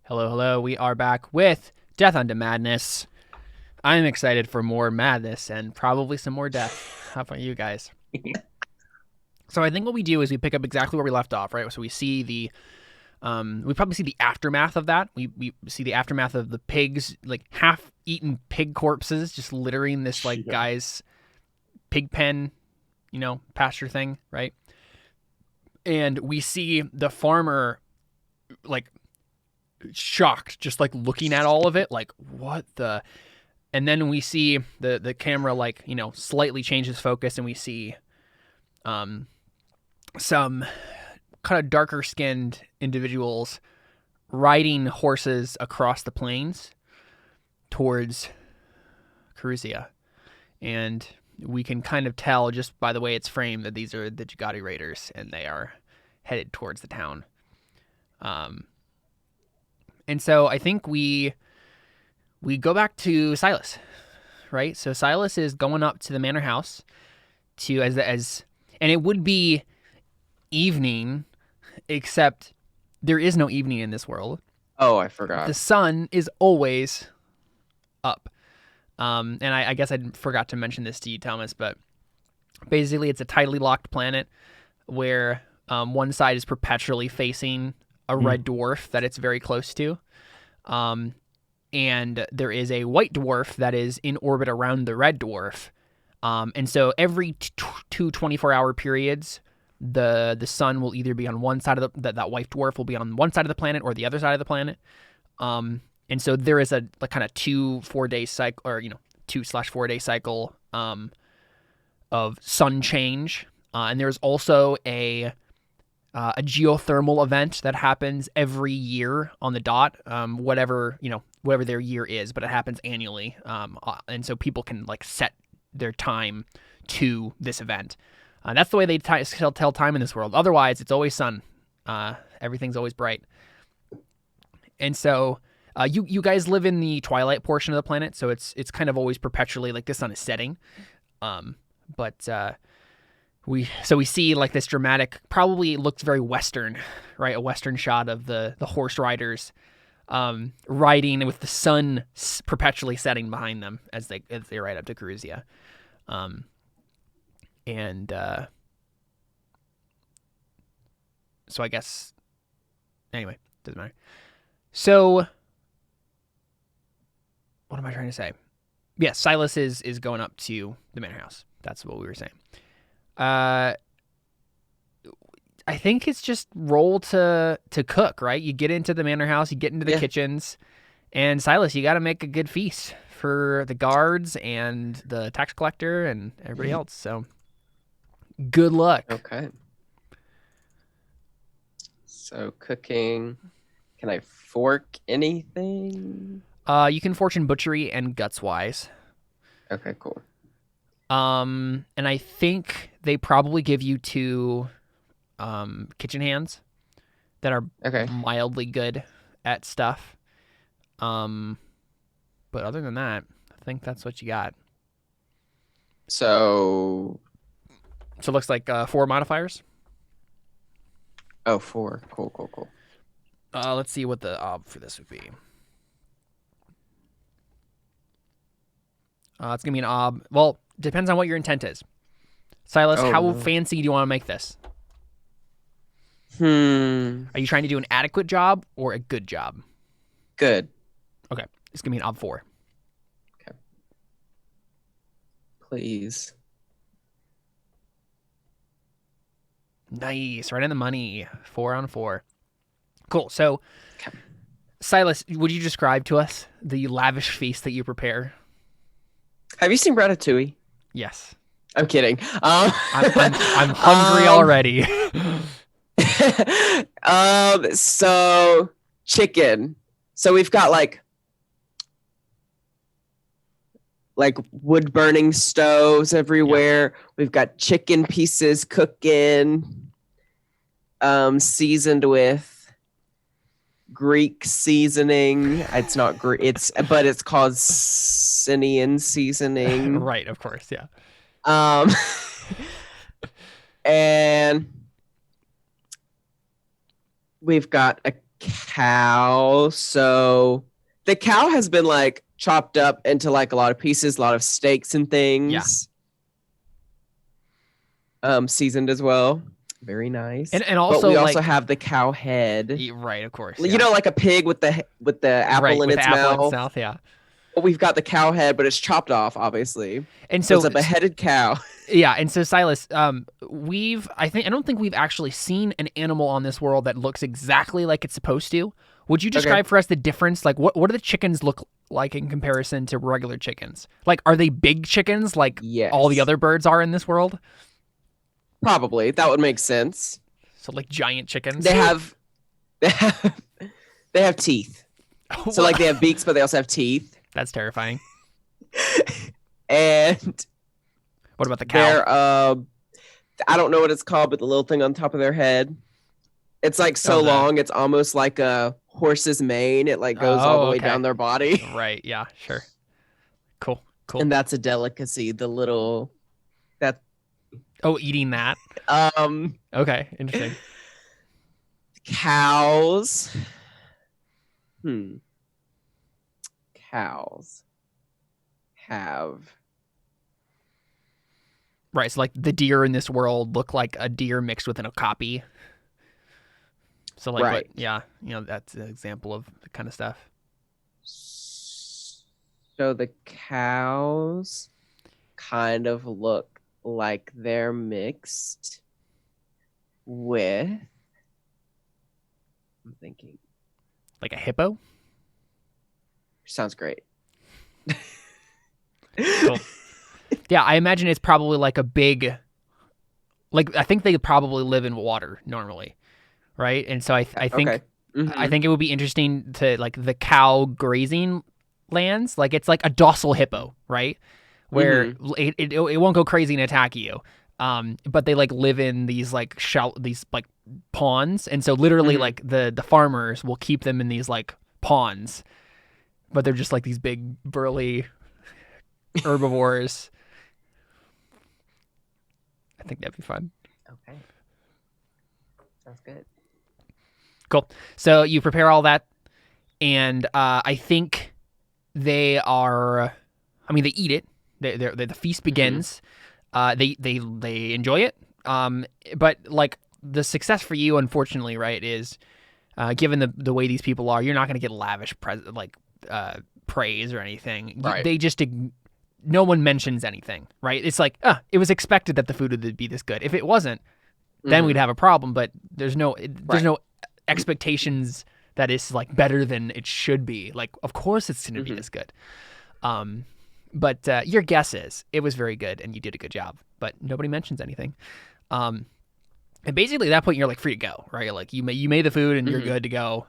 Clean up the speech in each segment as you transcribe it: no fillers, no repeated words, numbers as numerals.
Hello, hello. We are back with Death Unto Madness. I'm excited for more madness and probably some more death. How about you guys? So I think what we do is we pick up exactly where we left off, right? So we see we probably see the aftermath of that. We see the aftermath of the pigs, like half-eaten pig corpses, just littering this guy's pig pen, pasture thing, right? And we see the farmer, shocked, just looking at all of it, what the. And then we see the camera slightly changes focus, and we see some kind of darker skinned individuals riding horses across the plains towards Caruzia. And we can kind of tell just by the way it's framed that these are the Jagadi raiders, and they are headed towards the town. And so I think we go back to Silas, right? So Silas is going up to the manor house and it would be evening, except there is no evening in this world. Oh, I forgot. The sun is always up. And I guess I forgot to mention this to you, Thomas, but basically it's a tidally locked planet where one side is perpetually facing a red dwarf that it's very close to. And there is a white dwarf that is in orbit around the red dwarf. And so every two 24-hour periods, the sun will either be on one side of that white dwarf will be on one side of the planet or the other side of the planet. And so there is a kind of 2-4 day cycle, or 2/4 day cycle of sun change. And there's also a geothermal event that happens every year on the dot, whatever their year is, but it happens annually. And so people can set their time to this event. That's the way they tell time in this world. Otherwise, it's always sun. Everything's always bright. And so you guys live in the twilight portion of the planet, so it's kind of always perpetually the sun is setting. We see this dramatic, probably looks very Western, right? A Western shot of the horse riders riding with the sun perpetually setting behind them as they ride up to Caruzia. So I guess, anyway, doesn't matter. So what am I trying to say? Yeah, Silas is going up to the manor house. That's what we were saying. I think it's just roll to cook, right? You get into the manor house, you get into the kitchens, and Silas, you got to make a good feast for the guards and the tax collector and everybody else. So good luck. Okay. So cooking. Can I fork anything? You can fortune butchery and guts wise. Okay, cool. And I think they probably give you 2 kitchen hands that are mildly good at stuff. But other than that, I think that's what you got. So it looks like 4 modifiers. Oh, 4. Cool. Let's see what the ob for this would be. It's gonna be an ob. Well, depends on what your intent is. Silas, how fancy do you want to make this? Are you trying to do an adequate job or a good job? Good. Okay. It's going to be an ob 4. Okay. Please. Nice. Right in the money. 4 on 4. Cool. So, Silas, would you describe to us the lavish feast that you prepare? Have you seen Ratatouille? Yes. I'm kidding. I'm hungry already. So chicken. So we've got wood burning stoves everywhere. Yeah. We've got chicken pieces cooking, seasoned with Greek seasoning. It's not Greek. But it's called Sinian seasoning. Right, of course, yeah. And we've got a cow. So the cow has been like chopped up into like a lot of pieces, a lot of steaks and things. Seasoned as well. Very nice. And But also we also like have the cow head. right, of course. You know, like a pig with the apple right, in with the its apple in its mouth. mouth, yeah. But we've got the cow head, but it's chopped off, obviously. And So it's so a beheaded cow. yeah, and so Silas, I don't think we've actually seen an animal on this world that looks exactly like it's supposed to. Would you describe for us the difference? Like, what do the chickens look like in comparison to regular chickens? Like, are they big chickens like all the other birds are in this world? Probably. That would make sense. So, like giant chickens. They have teeth. So like they have beaks, but they also have teeth. That's terrifying. And what about the cow? I don't know what it's called, but the little thing on top of their head. It's like so long, it's almost like a horse's mane. It like goes all the way down their body. Right, yeah, sure. Cool. And that's a delicacy, the little eating that. Okay, interesting. Cows. Cows have right, so like the deer in this world look like a deer mixed with an okapi. So like, right. That's an example of the kind of stuff. So the cows kind of look like they're mixed with, I'm thinking, like a hippo. Sounds great. Cool. Yeah, I imagine it's probably like a big, like I think they probably live in water normally. Right, and so I think I think it would be interesting to like the cow grazing lands. Like it's like a docile hippo, right? Where it won't go crazy and attack you. But they like live in these like these like ponds, and so literally like the farmers will keep them in these like ponds, but they're just like these big burly herbivores. I think that'd be fun. Okay, sounds good. Cool. So you prepare all that, and I think they are. I mean, they eat it. The feast begins. They enjoy it. But like the success for you, unfortunately, right, is given the way these people are, you're not going to get lavish praise or anything. Right. They just no one mentions anything, right? It's like it was expected that the food would be this good. If it wasn't, then we'd have a problem. But there's no expectations that it's like better than it should be. Like, of course it's going to be this good. But your guess is it was very good and you did a good job, but nobody mentions anything. And basically at that point you're like free to go, right? Like you made the food and you're good to go.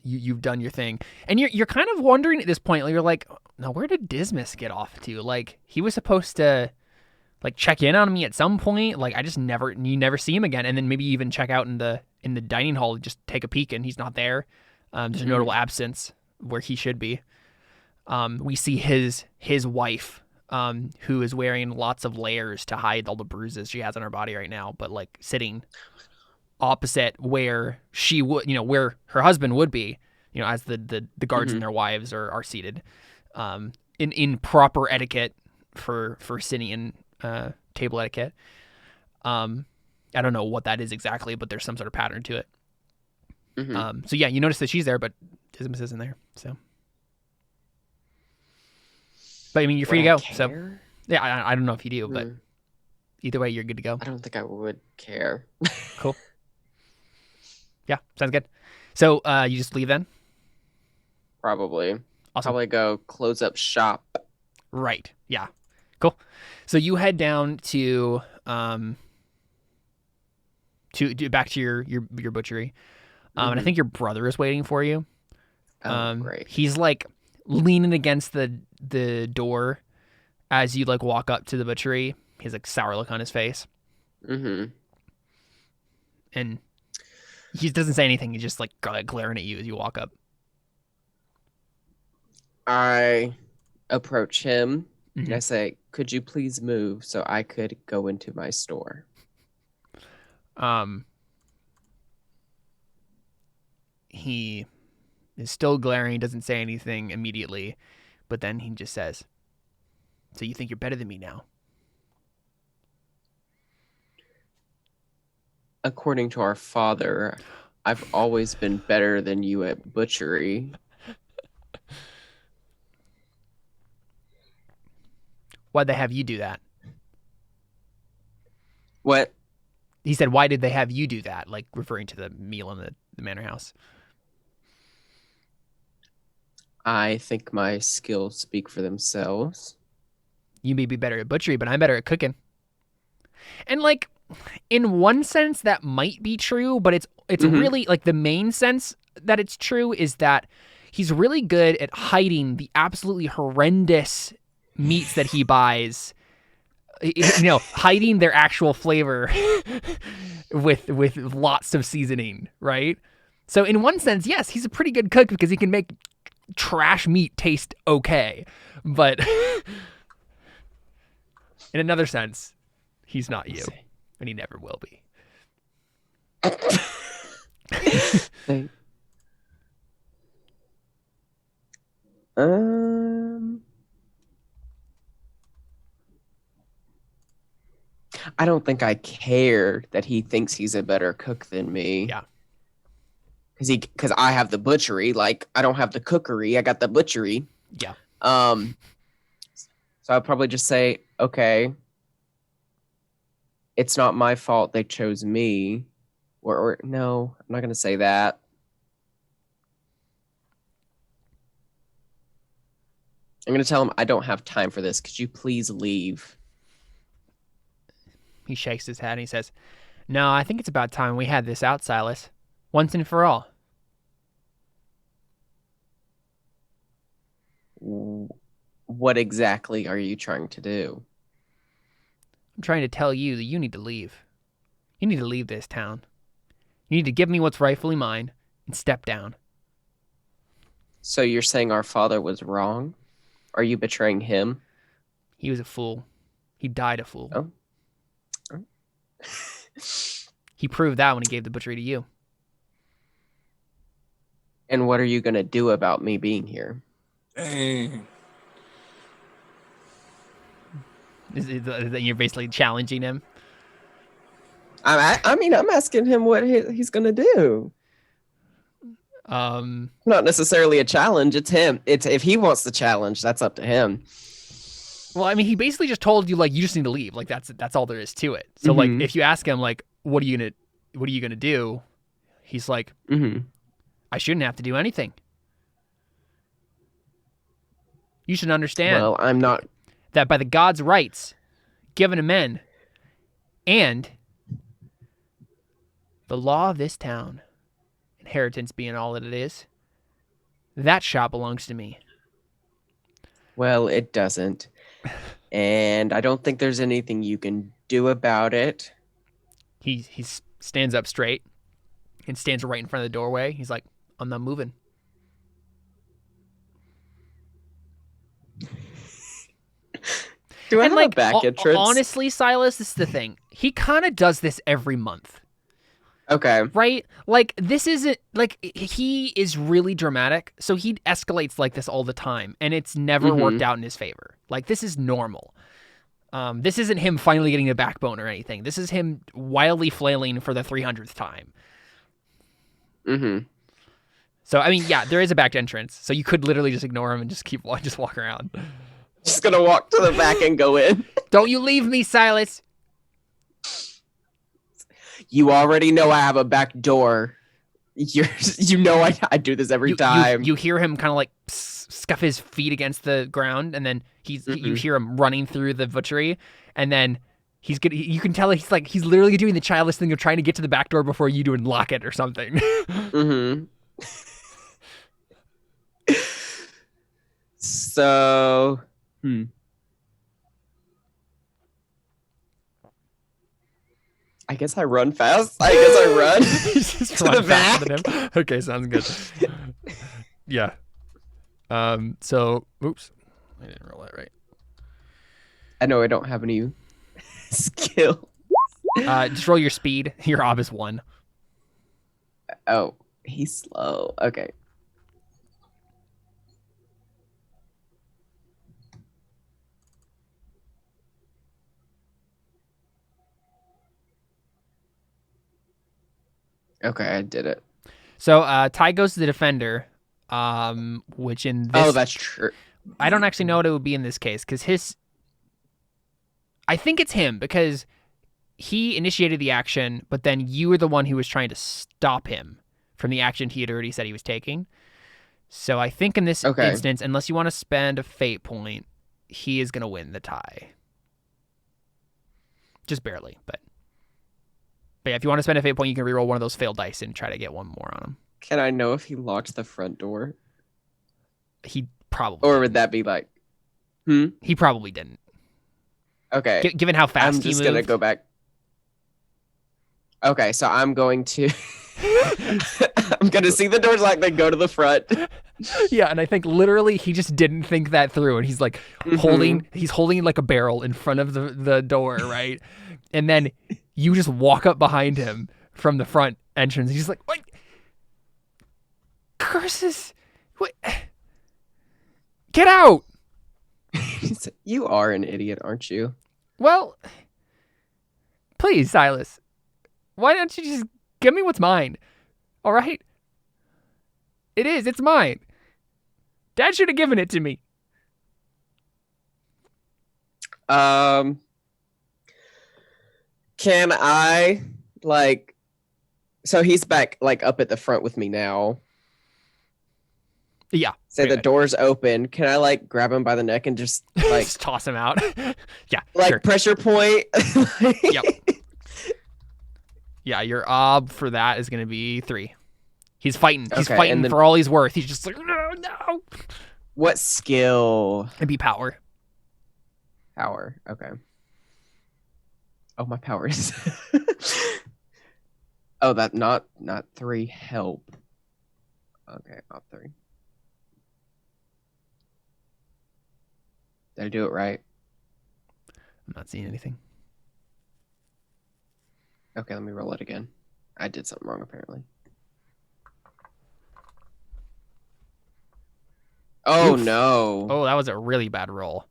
You've done your thing, and you're kind of wondering at this point. Like, you're like, now where did Dismas get off to? Like he was supposed to like check in on me at some point. Like you never see him again, and then maybe even check out in the dining hall, just take a peek, and he's not there. There's a notable absence where he should be. We see his wife, who is wearing lots of layers to hide all the bruises she has on her body right now, but like sitting opposite where she would, where her husband would be, as the guards and their wives are seated, in proper etiquette for Sinian table etiquette. I don't know what that is exactly, but there's some sort of pattern to it. So yeah, you notice that she's there, but Dismas isn't there. So, but I mean, you're free to go. So yeah, I don't know if you do, but either way, you're good to go. I don't think I would care. Cool. Yeah, sounds good. So you just leave then? Probably. Awesome. Probably go close up shop. Right. Yeah. Cool. So you head down to back to your butchery, and I think your brother is waiting for you. Great. He's like leaning against the door as you like walk up to the butchery. He has like sour look on his face. And he doesn't say anything. He's just like glaring at you as you walk up. I approach him and I say, "Could you please move so I could go into my store?" He is still glaring, doesn't say anything immediately, but then he just says, "So you think you're better than me now?" According to our father, I've always been better than you at butchery. Why'd they have you do that? What? He said, why did they have you do that? Like referring to the meal in the manor house. I think my skills speak for themselves. You may be better at butchery, but I'm better at cooking. And like, in one sense, that might be true, but it's really like the main sense that it's true is that he's really good at hiding the absolutely horrendous meats that he buys. Hiding their actual flavor with lots of seasoning, right? So in one sense, yes, he's a pretty good cook because he can make trash meat taste okay. But in another sense, he's not you, and he never will be. I don't think I care that he thinks he's a better cook than me. Yeah. Because I have the butchery. Like, I don't have the cookery. I got the butchery. Yeah. So I'll probably just say, okay, it's not my fault they chose me. Or no, I'm not going to say that. I'm going to tell him I don't have time for this. Could you please leave? He shakes his head and he says, "No, I think it's about time we had this out, Silas. Once and for all." What exactly are you trying to do? I'm trying to tell you that you need to leave. You need to leave this town. You need to give me what's rightfully mine and step down. So you're saying our father was wrong? Are you betraying him? He was a fool. He died a fool. Oh. He proved that when he gave the butchery to you. And what are you going to do about me being here? Dang. You're basically challenging him? I'm asking him what he's going to do. Not necessarily a challenge. It's him. It's if he wants the challenge, that's up to him. Well, I mean, he basically just told you, like, you just need to leave. Like, that's all there is to it. So, like, if you ask him, like, what are you gonna do? He's like, I shouldn't have to do anything. You should understand. Well, I'm not. That by the gods' rights given to men and the law of this town, inheritance being all that it is, that shop belongs to me. Well, it doesn't. And I don't think there's anything you can do about it. He stands up straight and stands right in front of the doorway. He's like, I'm not moving. Do I have a back entrance? Honestly, Silas, this is the thing. He kind of does this every month. Okay. Right? Like, this isn't, like, he is really dramatic, so he escalates like this all the time, and it's never worked out in his favor. Like, this is normal. This isn't him finally getting a backbone or anything. This is him wildly flailing for the 300th time. So, I mean, yeah, there is a back entrance, so you could literally just ignore him and just walk around. Just gonna walk to the back and go in. Don't you leave me, Silas. You already know I have a back door. You know I do this every time. You hear him kind of like scuff his feet against the ground, and then you hear him running through the butchery, and then you can tell he's literally doing the childish thing of trying to get to the back door before you do and lock it or something. So, I guess I run fast. I guess I run just to run the back. faster than him. Okay, sounds good. Yeah. So, oops, I didn't roll that right. I know I don't have any skill. Just roll your speed. Your ob is 1. Oh, he's slow. Okay. Okay, I did it. So Ty goes to the defender, which in this... Oh, that's true. I don't actually know what it would be in this case, because I think it's him, because he initiated the action, but then you were the one who was trying to stop him from the action he had already said he was taking. So I think in this instance, unless you want to spend a fate point, he is going to win the tie. Just barely, but yeah, if you want to spend a fate point, you can reroll one of those failed dice and try to get one more on him. Can I know if he locked the front door? He probably Or would that be like... He probably didn't. Okay. Given how fast he moved. I'm just going to go back. Okay, so I'm going to... I'm going to see the doors locked, then go to the front. Yeah, and I think literally he just didn't think that through, and he's like holding like a barrel in front of the door, right? And then you just walk up behind him from the front entrance. He's like, "What? Curses! What? Get out!" You are an idiot, aren't you? Well, please, Silas. Why don't you just give me what's mine? All right? It's mine. Dad should have given it to me. Can I, like... So he's back, like, up at the front with me now. Yeah. Say the door's open. Can I, like, grab him by the neck and just, like... just toss him out? Yeah, like, sure. Pressure point? Yep. Yeah, your ob for that is going to be 3. He's fighting. He's fighting for all he's worth. He's just like, no. What skill? It'd be power. Power. Okay. Oh, my power is... Oh, that not 3. Help. Okay, not 3. Did I do it right? I'm not seeing anything. Okay, let me roll it again. I did something wrong, apparently. Oh, oof. No. Oh, that was a really bad roll.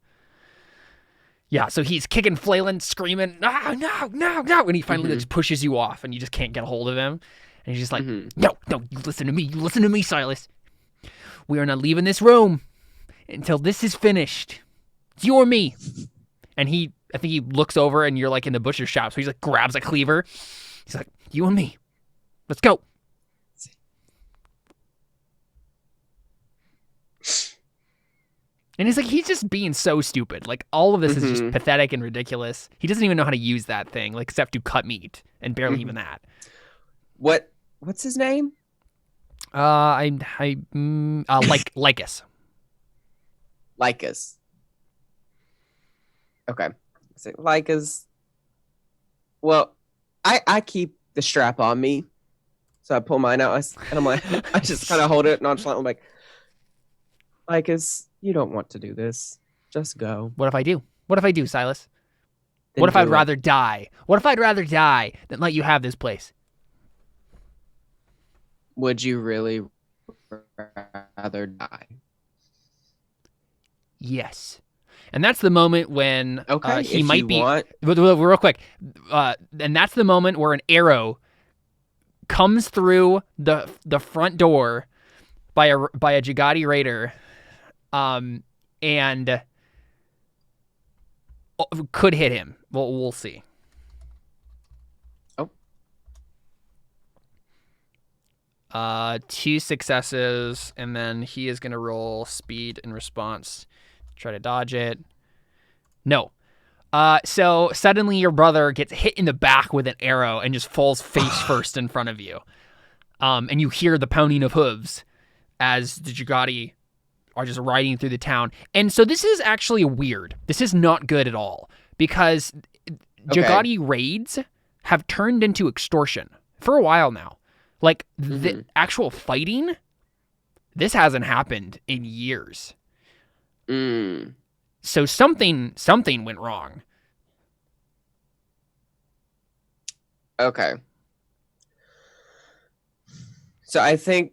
Yeah, so he's kicking, flailing, screaming, no, and he finally just pushes you off, and you just can't get a hold of him. And he's just like, no, you listen to me, Silas. We are not leaving this room until this is finished. It's you or me. And I think he looks over, and you're like in the butcher shop, so he like grabs a cleaver. He's like, you and me. Let's go. And he's just being so stupid. Like, all of this is just pathetic and ridiculous. He doesn't even know how to use that thing, like, except to cut meat, and barely even that. What's his name? Lycus. Lycus. Okay. So Lycus. Well, I keep the strap on me, so I pull mine out, and I'm like, I just kind of hold it nonchalantly. I'm like, Lycus, you don't want to do this. Just go. What if I do? What if I do, Silas? What if I'd rather die? What if I'd rather die than let you have this place? Would you really rather die? Yes. And that's the moment when he might be... Real quick. And that's the moment where an arrow comes through the front door by a Jagadi raider, and could hit him. We'll see. Oh. 2 successes, and then he is going to roll speed in response. Try to dodge it. No. So suddenly your brother gets hit in the back with an arrow and just falls face first in front of you. And you hear the pounding of hooves as the Jagadi are just riding through the town. And so this is actually weird. This is not good at all, because Jagadi raids have turned into extortion for a while now. Like, the actual fighting, this hasn't happened in years. So something went wrong. Okay. So I think,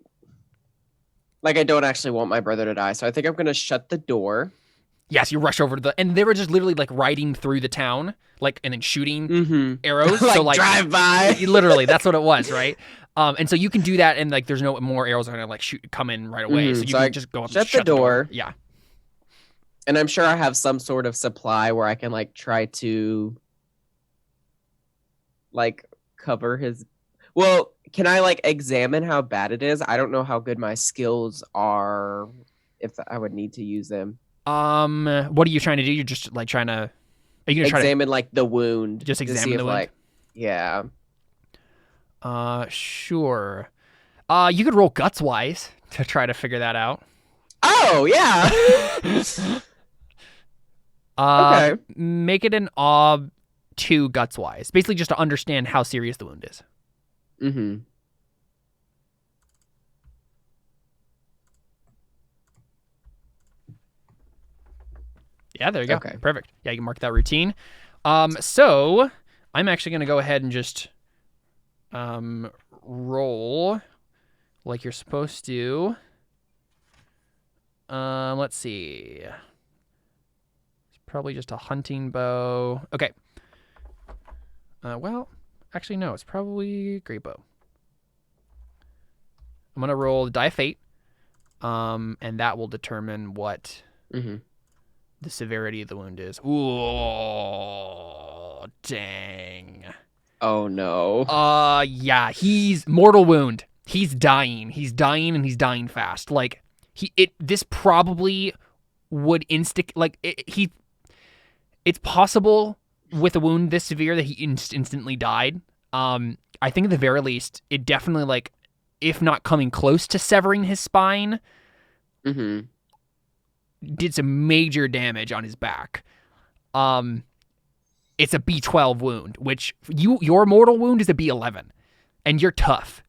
like, I don't actually want my brother to die, so I think I'm going to shut the door. Yes, you rush over to and they were just literally, like, riding through the town, like, and then shooting arrows. Like, so, like, drive by. Literally, that's what it was, right? And so you can do that, and like there's no more arrows are gonna like come in right away. So you can just go up and shut the door. Yeah. And I'm sure I have some sort of supply where I can like try to like cover his. Well, can I like examine how bad it is? I don't know how good my skills are if I would need to use them. What are you trying to do? You're just like trying to. Are you gonna examine like the wound? Just examine the wound. Like, yeah. Sure. You could roll guts wise to try to figure that out. Oh yeah. Okay. Make it an ob 2 guts wise. Basically, just to understand how serious the wound is. Mm-hmm. Yeah, there you go. Okay. Perfect. Yeah, you can mark that routine. So I'm actually gonna go ahead and just roll like you're supposed to. Let's see. It's probably just a hunting bow. Okay. Well, actually no, it's probably great bow. I'm gonna roll the die of fate, and that will determine what the severity of the wound is. Ooh, dang. Oh no. Yeah, he's mortal wound. He's dying. He's dying, and he's dying fast. Like this probably would it's possible with a wound this severe that he instantly died. I think at the very least, it definitely like, if not coming close to severing his spine, did some major damage on his back. It's a B12 wound, which your mortal wound is a B11, and you're tough.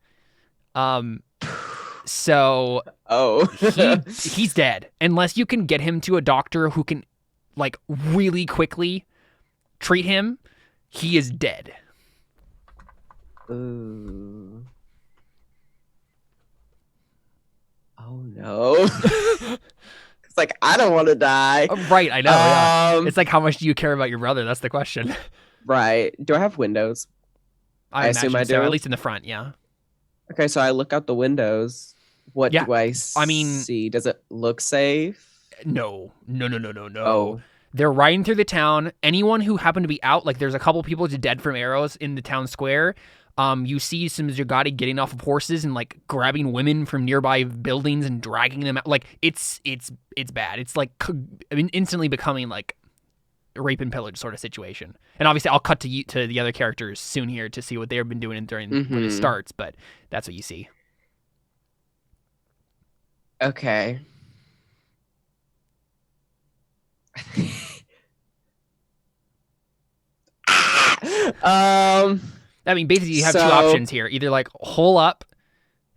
So he's dead unless you can get him to a doctor who can like really quickly treat him. He is dead. Ooh. Oh no. It's like, I don't want to die. Right, I know. Yeah. It's like, how much do you care about your brother? That's the question. Right. Do I have windows? I assume I do. So, at least in the front, yeah. Okay, so I look out the windows. What do I see? Does it look safe? No. Oh. They're riding through the town. Anyone who happened to be out, like there's a couple people just dead from arrows in the town square. You see some Jagadi getting off of horses and like grabbing women from nearby buildings and dragging them out. Like it's bad. It's like instantly becoming like a rape and pillage sort of situation. And obviously I'll cut to the other characters soon here to see what they've been doing during when it starts, but that's what you see. Okay. I mean, basically you have two options here. Either like hole up.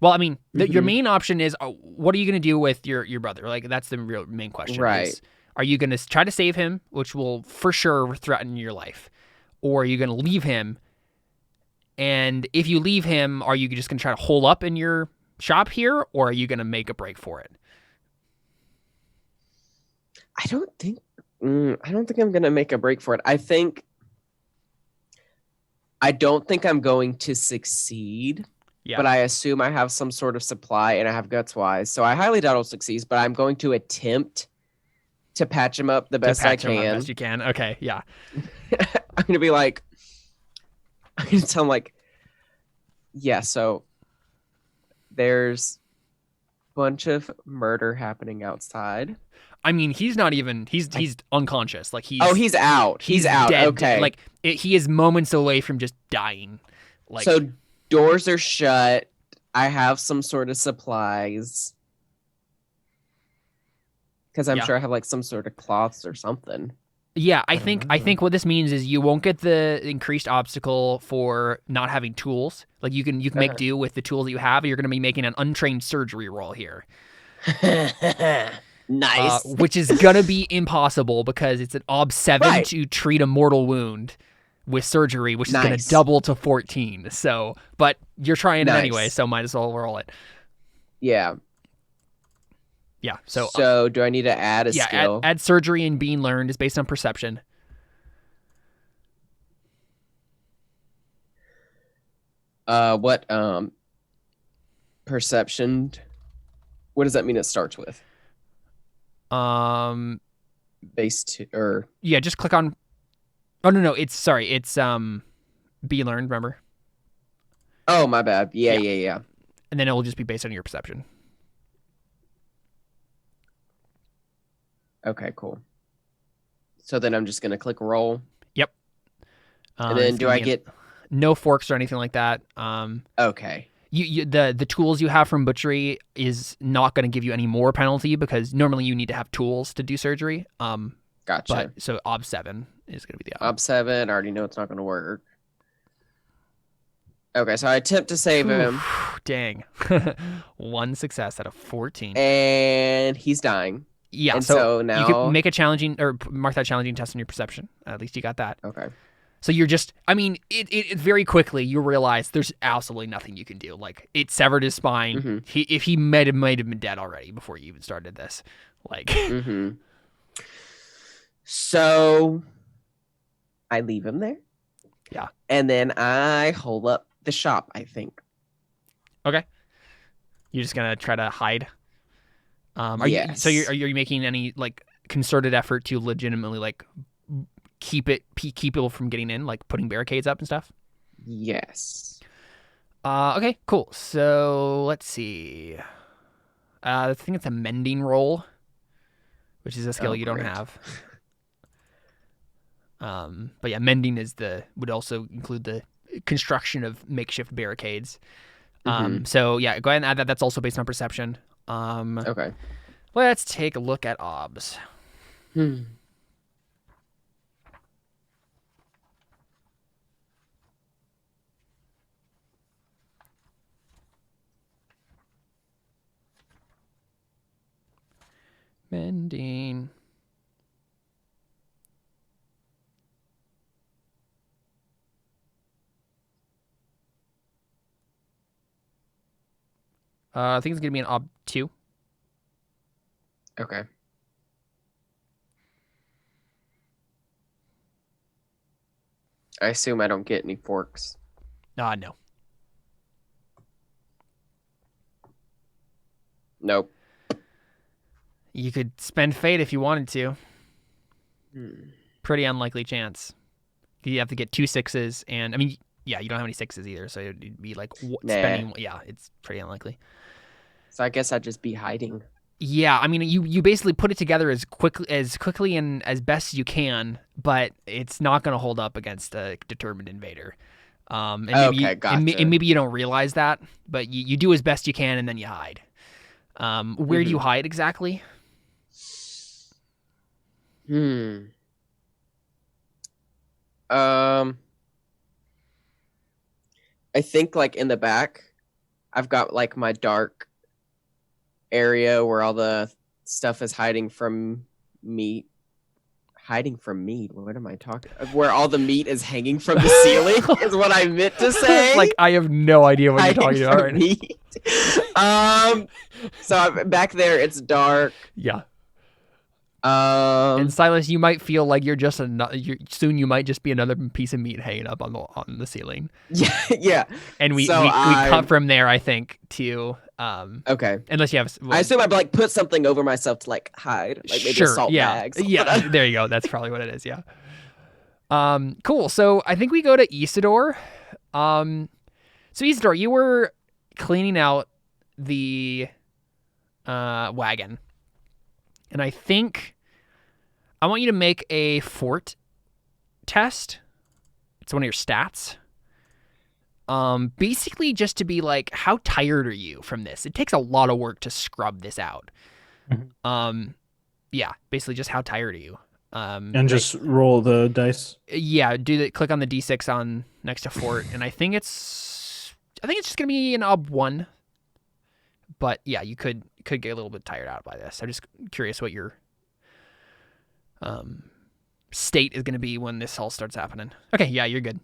Well, I mean, your main option is what are you going to do with your brother? Like that's the real main question. Right. Are you going to try to save him, which will for sure threaten your life? Or are you going to leave him? And if you leave him, are you just going to try to hole up in your shop here? Or are you going to make a break for it? I don't think I'm going to make a break for it. I don't think I'm going to succeed. Yeah. But I assume I have some sort of supply and I have guts wise. So I highly doubt I'll succeed, but I'm going to attempt to patch him up the best I can. Best you can. Okay, yeah. I'm going to tell him like, yeah, so there's a bunch of murder happening outside. I mean, he's not even, he's unconscious. Like he's out. He's out. Dead. Okay. Like he is moments away from just dying. Like, so doors are shut. I have some sort of supplies. Because I'm sure I have like some sort of cloths or something. Yeah, I think what this means is you won't get the increased obstacle for not having tools. Like you can make do with the tools that you have. You're going to be making an untrained surgery roll here. Nice. Which is going to be impossible because it's an ob 7 to treat a mortal wound with surgery, which is going to double to 14. So, but you're trying it anyway, so might as well roll it. Yeah. Yeah. So do I need to add a skill? Add surgery and being learned is based on perception. What Perception. What does that mean? It starts with Um, base 2 or yeah, just click on. Oh no, it's be learned. Remember? oh my bad. Yeah, Yeah. yeah, yeah. And then it will just be based on your perception. Okay, cool. So then I'm just gonna click roll. Yep. And then do I get no forks or anything like that? okay. The tools you have from butchery is not going to give you any more penalty because normally you need to have tools to do surgery. Gotcha. But so ob 7 is going to be the ob 7. I already know it's not going to work. Okay, so I attempt to save him. Dang. 1 success out of 14. And he's dying. Yeah, and so now you can make a challenging or mark that challenging test on your perception. At least you got that. Okay. So you're just, I mean, it very quickly you realize there's absolutely nothing you can do. Like, it severed his spine. Mm-hmm. If he might have been dead already before you even started this. Like, mm-hmm. So I leave him there. Yeah. And then I hold up the shop, I think. Okay. You're just gonna try to hide. Yes. Are you making any like concerted effort to legitimately like keep people from getting in, like putting barricades up and stuff? Yes. Okay, cool. So let's see. I think it's a mending roll, which is a skill you don't have. But yeah, mending would also include the construction of makeshift barricades. So yeah, go ahead and add that. That's also based on perception. Okay. Let's take a look at obs. Mending. I think it's gonna be an ob 2. Okay. I assume I don't get any forks. No. Nope. You could spend fate if you wanted to. Pretty unlikely chance. You have to get 2 6s, and I mean, yeah, you don't have any 6s either, so it'd be like spending. Yeah, it's pretty unlikely. So I guess I'd just be hiding. Yeah, I mean, you basically put it together as quickly and as best you can, but it's not going to hold up against a determined invader. And maybe gotcha. and maybe you don't realize that, but you do as best you can, and then you hide. Where do you hide exactly? I think like in the back, I've got like my dark area where all the stuff is hiding from meat. Hiding from meat? What am I talking? Where all the meat is hanging from the ceiling is what I meant to say. Like, I have no idea what you're talking about right meat. So back there, it's dark. Yeah. And Silas, you might feel like you're just soon. You might just be another piece of meat hanging up on the ceiling. Yeah. And we cut from there, I think, to okay. Unless you have, I assume I'd like put something over myself to like hide, like maybe a salt bag. Yeah. There you go. That's probably what it is. Yeah. Cool. So I think we go to Isidore. So Isidore, you were cleaning out the wagon, and I think I want you to make a fort test. It's one of your stats. Basically just to be like, how tired are you from this? It takes a lot of work to scrub this out. Yeah, basically just how tired are you? And just roll the dice. Yeah, click on the D6 on next to fort, and I think it's just gonna be an ob 1. But yeah, you could get a little bit tired out by this. I'm just curious what your state is gonna be when this all starts happening. Okay, yeah, you're good.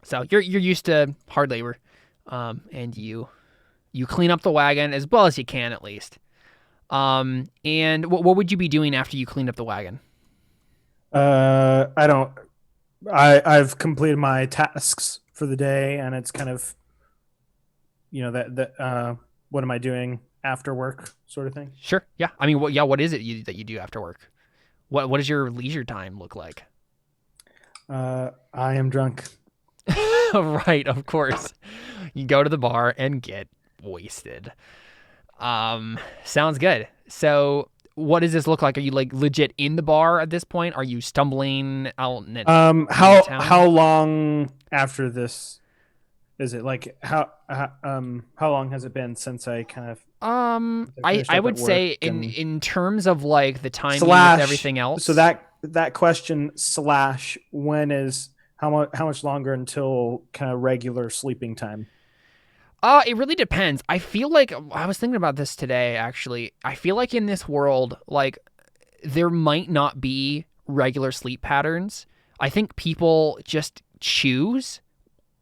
So you're used to hard labor, and you clean up the wagon as well as you can at least. And what would you be doing after you cleaned up the wagon? I've completed my tasks for the day, and it's kind of that what am I doing after work sort of thing. Sure. Yeah. I mean, what is it that you do after work? What does your leisure time look like? I am drunk. Right, of course. You go to the bar and get wasted. Sounds good. So what does this look like? Are you like legit in the bar at this point? Are you stumbling out in town? How long after this is it? Like how long has it been since I kind of I would say in terms of like the timing with everything else. So that question / when is how much longer until kind of regular sleeping time? It really depends. I feel like I was thinking about this today, actually. I feel like in this world, like there might not be regular sleep patterns. I think people just choose.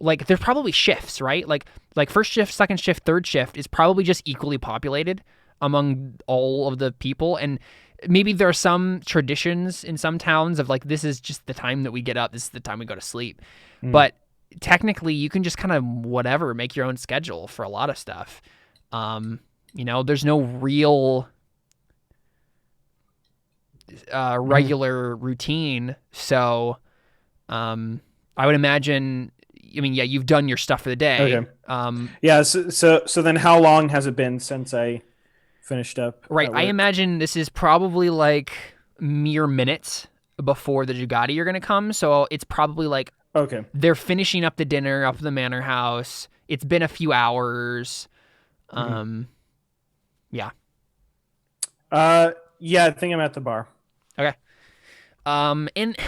Like there's probably shifts, right? Like first shift, second shift, third shift is probably just equally populated among all of the people. And maybe there are some traditions in some towns of like, this is just the time that we get up. This is the time we go to sleep. But technically you can just kind of make your own schedule for a lot of stuff. There's no real regular routine. So I would imagine, you've done your stuff for the day. Okay. So then how long has it been since I finished up? Right. I imagine this is probably like mere minutes before the Jagadi are going to come. So it's probably like, okay, they're finishing up the dinner up at the manor house. It's been a few hours. Yeah. Yeah, I think I'm at the bar. Okay. And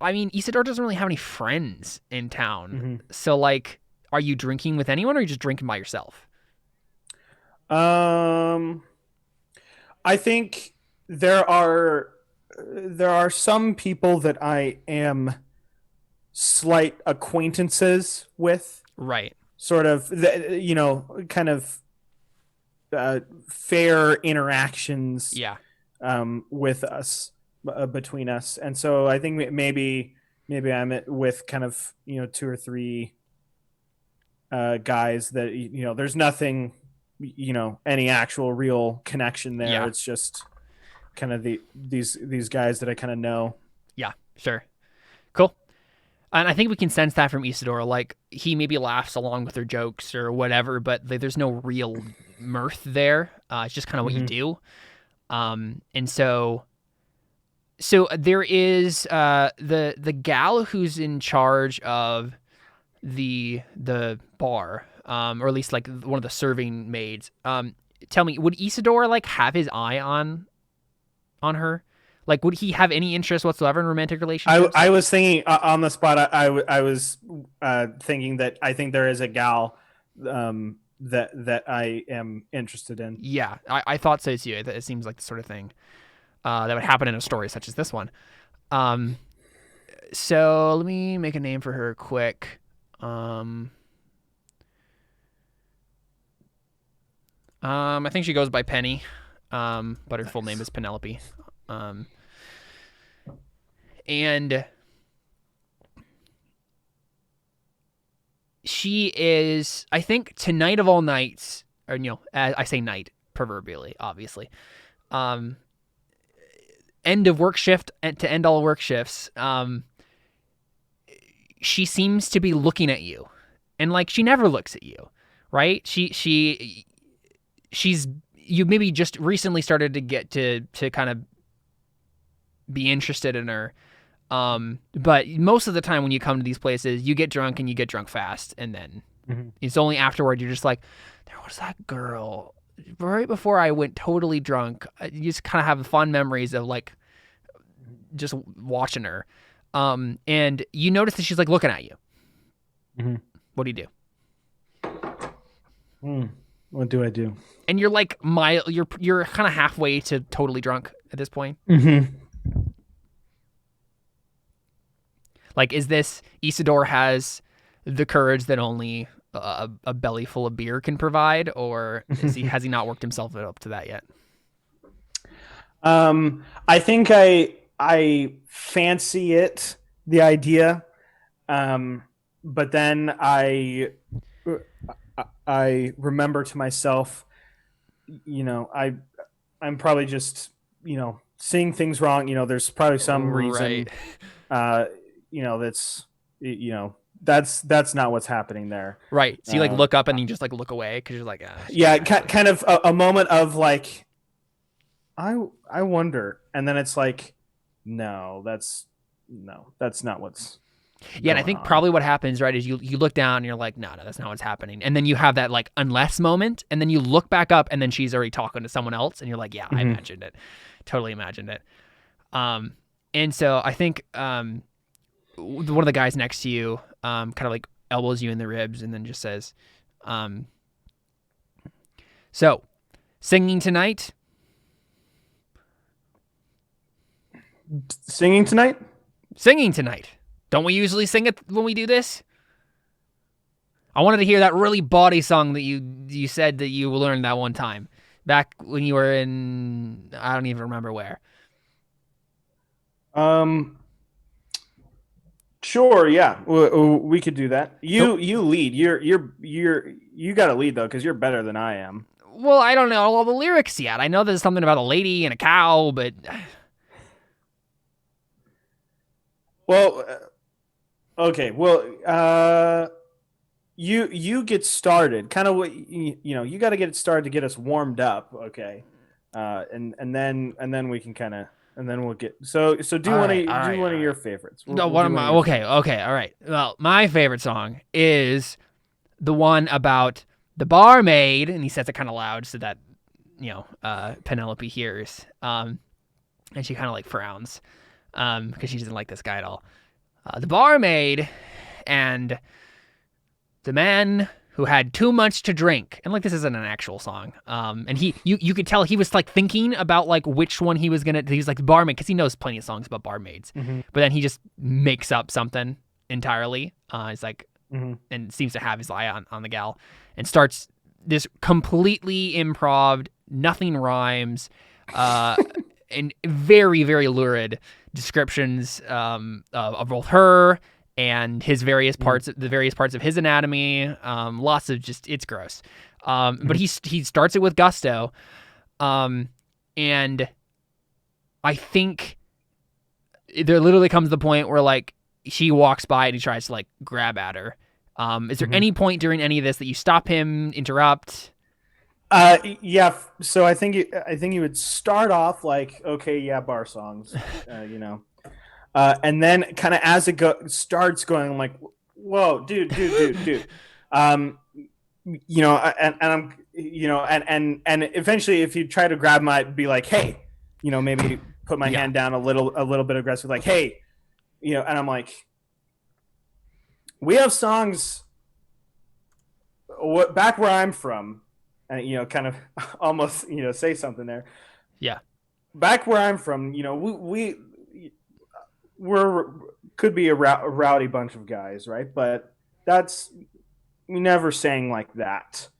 I mean, Isidore doesn't really have any friends in town. So like, are you drinking with anyone or are you just drinking by yourself? I think there are some people that I am slight acquaintances with, right? Sort of, kind of fair interactions, with us, between us, and so I think maybe I'm with kind of 2 or 3 guys that there's nothing, any actual real connection there. Yeah. It's just kind of these guys that I kind of know. Yeah, sure, cool. And I think we can sense that from Isidore. Like, he maybe laughs along with their jokes or whatever, but there's no real mirth there. It's just kind of what you do. And so there is the gal who's in charge of the bar, or at least like one of the serving maids. Tell me, would Isidore like have his eye on her? Like, would he have any interest whatsoever in romantic relationships? I was thinking on the spot. I was thinking that I think there is a gal that I am interested in. Yeah, I thought so too. It seems like the sort of thing that would happen in a story such as this one. So let me make a name for her quick. I think she goes by Penny, but her full name is Penelope. And she is, I think, tonight of all nights, or I say night proverbially, obviously. End of work shift, and to end all work shifts. She seems to be looking at you, and like she never looks at you, right? She's you maybe just recently started to get to kind of be interested in her. But most of the time when you come to these places, you get drunk and you get drunk fast. And then it's only afterward you're just like, there was that girl right before I went totally drunk. You just kind of have fond memories of like just watching her. And you notice that she's like looking at you. What do you do? What do I do? And you're like you're kind of halfway to totally drunk at this point. Like, is this Isidore has the courage that only a belly full of beer can provide, or has he not worked himself up to that yet? I think I fancy it, the idea, but then I I remember to myself, I'm probably just, seeing things wrong. There's probably some reason, that's not what's happening there. Right. So you look up and you just look away because you're like, kind of a moment of like, I wonder, and then it's like, no, that's not what's. Yeah, and I think probably what happens, right, is you look down and you're like, no, that's not what's happening. And then you have that unless moment, and then you look back up and then she's already talking to someone else and you're like, yeah, I imagined it. Totally imagined it. And so I think one of the guys next to you kind of elbows you in the ribs and then just says, so, singing tonight? Singing tonight? Singing tonight. Don't we usually sing it when we do this? I wanted to hear that really bawdy song that you said that you learned that one time. Back when you were in... I don't even remember where. Sure, yeah. We could do that. You lead. You got to lead, though, because you're better than I am. Well, I don't know all the lyrics yet. I know there's something about a lady and a cow, but... Well... Okay, well, you get started. Kind of what you got to get it started to get us warmed up. Okay, and then we can and then we'll get so do one of your favorites. Okay, all right. Well, my favorite song is the one about the barmaid, and he says it kind of loud so that Penelope hears, and she kind of frowns, because she doesn't like this guy at all. The barmaid and the man who had too much to drink. And this isn't an actual song. And you could tell he was thinking about which one he was going to, he's barmaid, because he knows plenty of songs about barmaids. Mm-hmm. But then he just makes up something entirely. He's and seems to have his eye on the gal and starts this completely improv, nothing rhymes, and very, very lurid descriptions of both her and his various parts, the various parts of his anatomy. Lots of it's gross. But he starts it with gusto, and I think there literally comes the point where she walks by and he tries to grab at her. Is there any point during any of this that you stop him, interrupt? Yeah. So I think you would start off okay, yeah, bar songs, and then kind of as it starts going, I'm like, whoa, dude. And I'm, and eventually, if you try to grab my, be like, hey, maybe put my hand down a little bit aggressive, like, hey, and I'm like, we have songs. Back where I'm from. And kind of almost say something there. Yeah. Back where I'm from, we're could be a rowdy bunch of guys, right? But we never sang like that.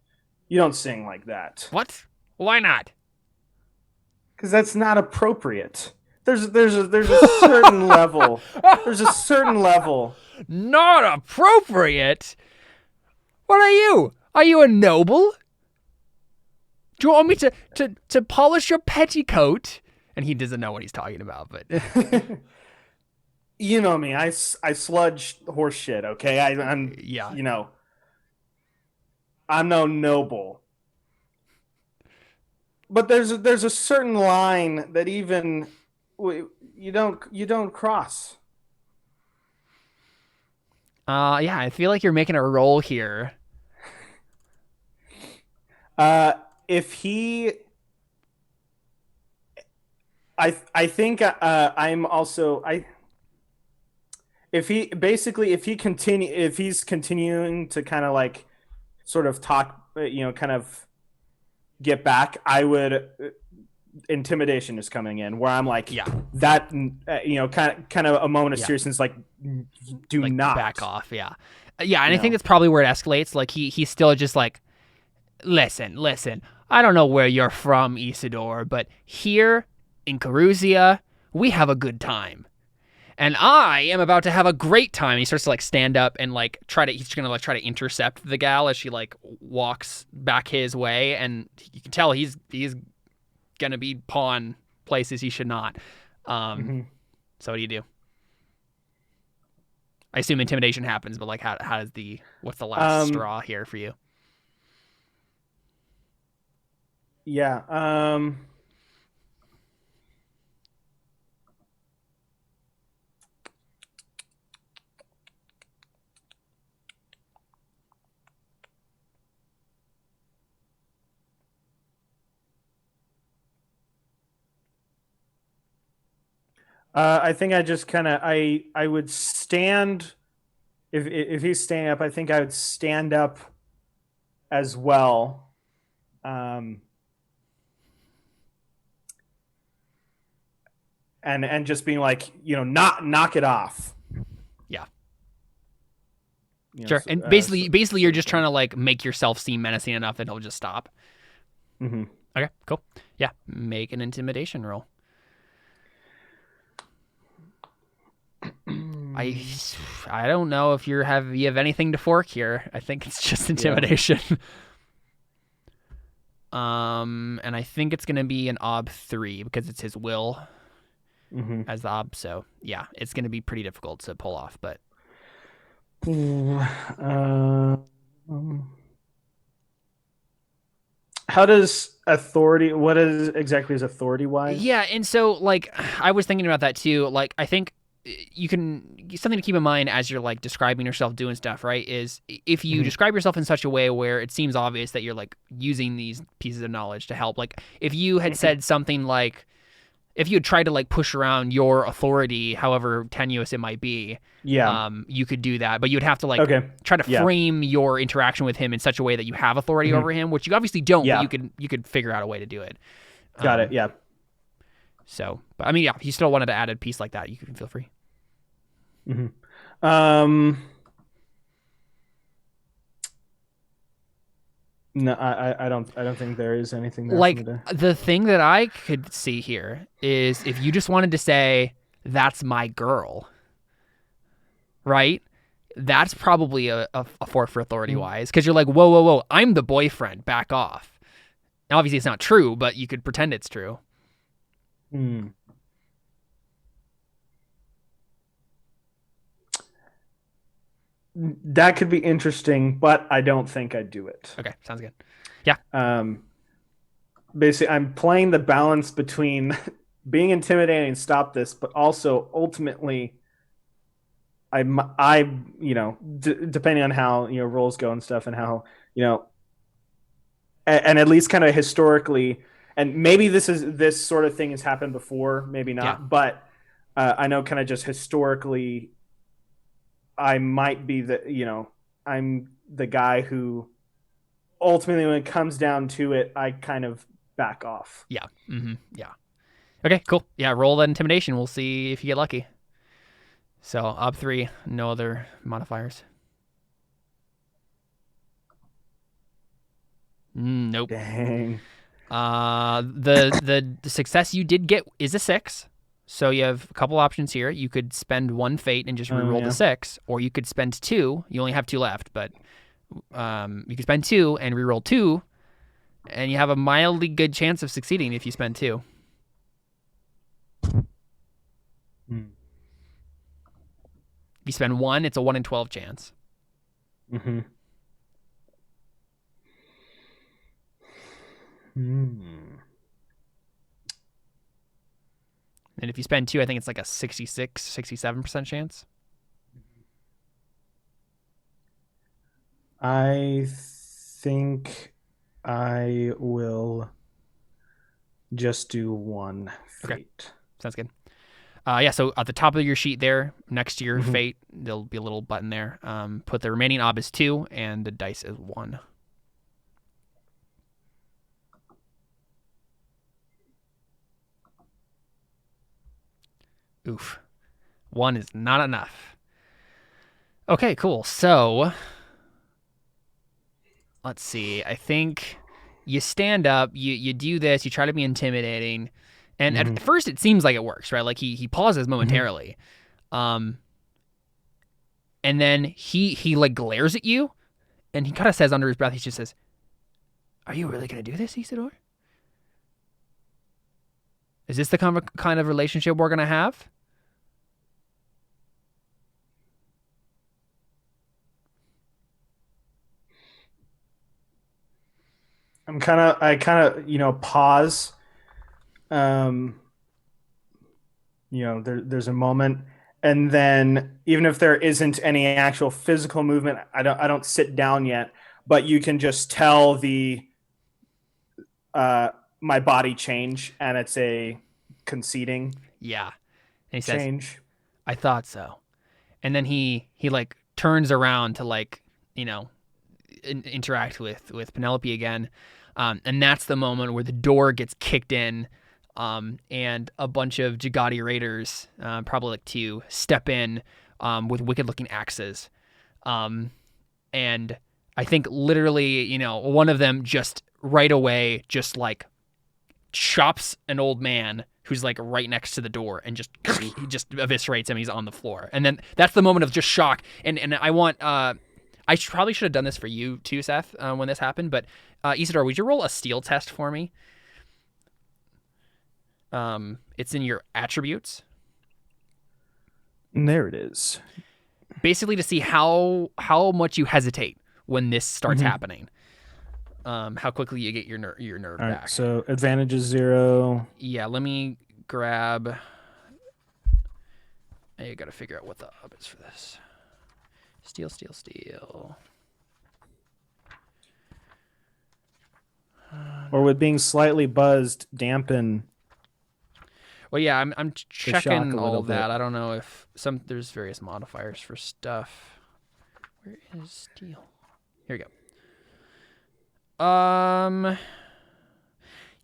You don't sing like that. What? Why not? Because that's not appropriate. There's a certain level. There's a certain level. Not appropriate? What are you? Are you a noble? Do you want me to polish your petticoat? And he doesn't know what he's talking about, but you know me. I sludge horse shit. Okay, I'm I'm no noble, but there's a certain line that even you don't cross. Yeah, I feel like you're making a roll here. If he, I think I'm also if he's continuing to kind of sort of talk, kind of get back, I would, intimidation is coming in where I'm that, kind of a moment of seriousness, do not back off. Yeah. And I think that's probably where it escalates. He's still just listen, I don't know where you're from, Isidore, but here in Caruzia, we have a good time. and I am about to have a great time. And he starts to like stand up and like he's gonna like try to intercept the gal as she like walks back his way, and you can tell he's gonna be pawn places he should not. So what do you do? I assume intimidation happens, but like what's the last straw here for you? Yeah. I think I just kind of I would stand if he's standing up. I think I would stand up as well. And just being like, knock it off. Yeah. Sure. And basically you're just trying to like make yourself seem menacing enough that he'll just stop. Okay, cool. Yeah, make an intimidation roll. I don't know if you have anything to fork here. I think it's just intimidation. Yeah. And I think it's gonna be an ob 3 because it's his will as the ob. So yeah, it's gonna be pretty difficult to pull off. But how does authority? What is exactly is authority wise? Yeah, and so like I was thinking about that too. Like I think you can something to keep in mind as you're like describing yourself doing stuff, right, is if you describe yourself in such a way where it seems obvious that you're like using these pieces of knowledge to help. Like if you had said something like, if you had tried to like push around your authority, however tenuous it might be, you could do that, but you'd have to like try to frame your interaction with him in such a way that you have authority over him, which you obviously don't, but you could figure out a way to do it. Got it. Yeah. So, but I mean, yeah, if you still wanted to add a piece like that, you can feel free. No, I don't think there is anything there. Like the thing that I could see here is if you just wanted to say, that's my girl, right? That's probably a fork for authority wise, because you're like, whoa, I'm the boyfriend, back off. Now, obviously it's not true, but you could pretend it's true. That could be interesting, but I don't think I'd do it. Okay, sounds good. Yeah. Basically, I'm playing the balance between being intimidating and stop this, but also ultimately, depending on how roles go and stuff, and how and at least kind of historically, and maybe this sort of thing has happened before, maybe not, but I know kind of just historically, I might be I'm the guy who ultimately, when it comes down to it, I kind of back off. Yeah. Yeah. Okay, cool. Yeah, roll that intimidation. We'll see if you get lucky. So, ob 3, no other modifiers. Nope. Dang. The success you did get is a 6. So you have a couple options here. You could spend 1 fate and just reroll the 6, or you could spend 2. You only have 2 left, but you could spend 2 and reroll 2, and you have a mildly good chance of succeeding if you spend 2. If you spend 1, it's a 1 in 12 chance. And if you spend 2, I think it's like a 66, 67% chance. I think I will just do 1 fate. Okay. Sounds good. Yeah, so at the top of your sheet there, next to your fate, there'll be a little button there. Put the remaining ob as 2 and the dice as 1. Oof. 1 is not enough. Okay, cool. So, let's see. I think you stand up, you do this, you try to be intimidating, and at first it seems like it works, right? Like he pauses momentarily. And then he like glares at you, and he kind of says under his breath, he just says, "Are you really gonna do this, Isidore? Is this the kind of relationship we're gonna have?" I kind of, pause. There's a moment, and then even if there isn't any actual physical movement, I don't sit down yet, but you can just tell my body change, and it's a conceding. Yeah. And he change. says, "I thought so." And then he like turns around to like, interact with Penelope again. And that's the moment where the door gets kicked in, and a bunch of Jagadi raiders, probably like 2, step in with wicked-looking axes. And I think literally, one of them just right away just like chops an old man who's like right next to the door and just he just eviscerates him. He's on the floor. And then that's the moment of just shock. And I want probably should have done this for you too, Seth, when this happened. But Isidore, would you roll a steel test for me? It's in your attributes. And there it is. Basically, to see how much you hesitate when this starts happening. How quickly you get your nerve back. Right, so advantage is 0. Yeah, let me grab. I got to figure out what the up is for this. Steel. Or with being slightly buzzed, dampen. Well, yeah, I'm checking all of that. Bit. I don't know if there's various modifiers for stuff. Where is steel? Here we go.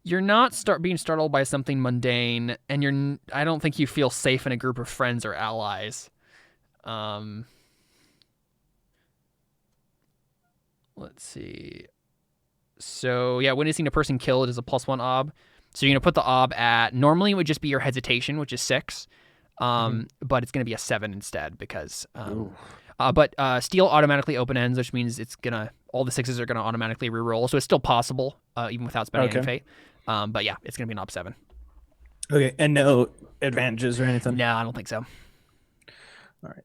You're not being startled by something mundane, and I don't think you feel safe in a group of friends or allies. Let's see. So yeah, witnessing a person killed is a +1 ob. So you're gonna put the ob at, normally it would just be your hesitation, which is 6, but it's gonna be a 7 instead because but steel automatically open ends, which means all the 6s are gonna automatically reroll, so it's still possible even without spending any fate. But yeah, it's gonna be an op 7. Okay, and no advantages or anything? No, I don't think so. All right.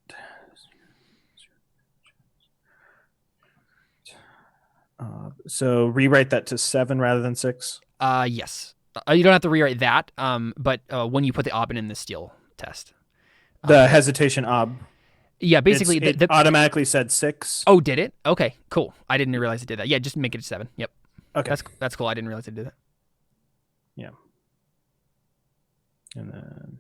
So rewrite that to 7 rather than 6? Yes. You don't have to rewrite that, but when you put the ob in the steel test. The hesitation ob. Yeah, basically it automatically said 6. Oh, did it? Okay, cool. I didn't realize it did that. Yeah, just make it a 7. Yep. Okay. That's cool. I didn't realize it did that. Yeah. And then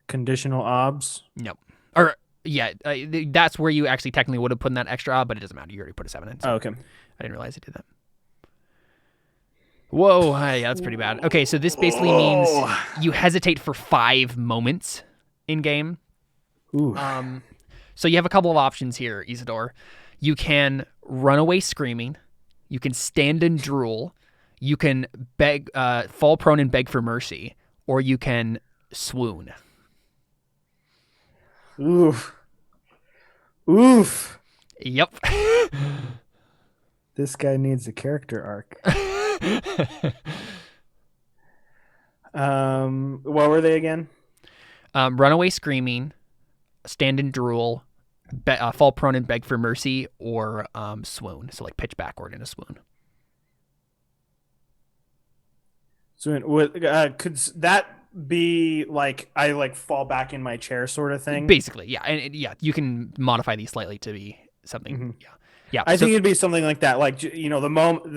conditional obs. Nope. Or yeah, that's where you actually technically would have put in that extra ob, but it doesn't matter. You already put a 7 in. So okay. I didn't realize it did that. Whoa, yeah, that's pretty bad. Okay, so this basically means you hesitate for 5 moments in game. Ooh. So you have a couple of options here, Isidore. You can run away screaming. You can stand and drool. You can fall prone and beg for mercy, or you can swoon. Oof. Yep. This guy needs a character arc. What were they again? Run away screaming, stand and drool, fall prone and beg for mercy, or swoon. So like pitch backward in a swoon. So could that be like I like fall back in my chair sort of thing? Basically, yeah, and you can modify these slightly to be something. Mm-hmm. Yeah. I think it'd be something like that. Like the moment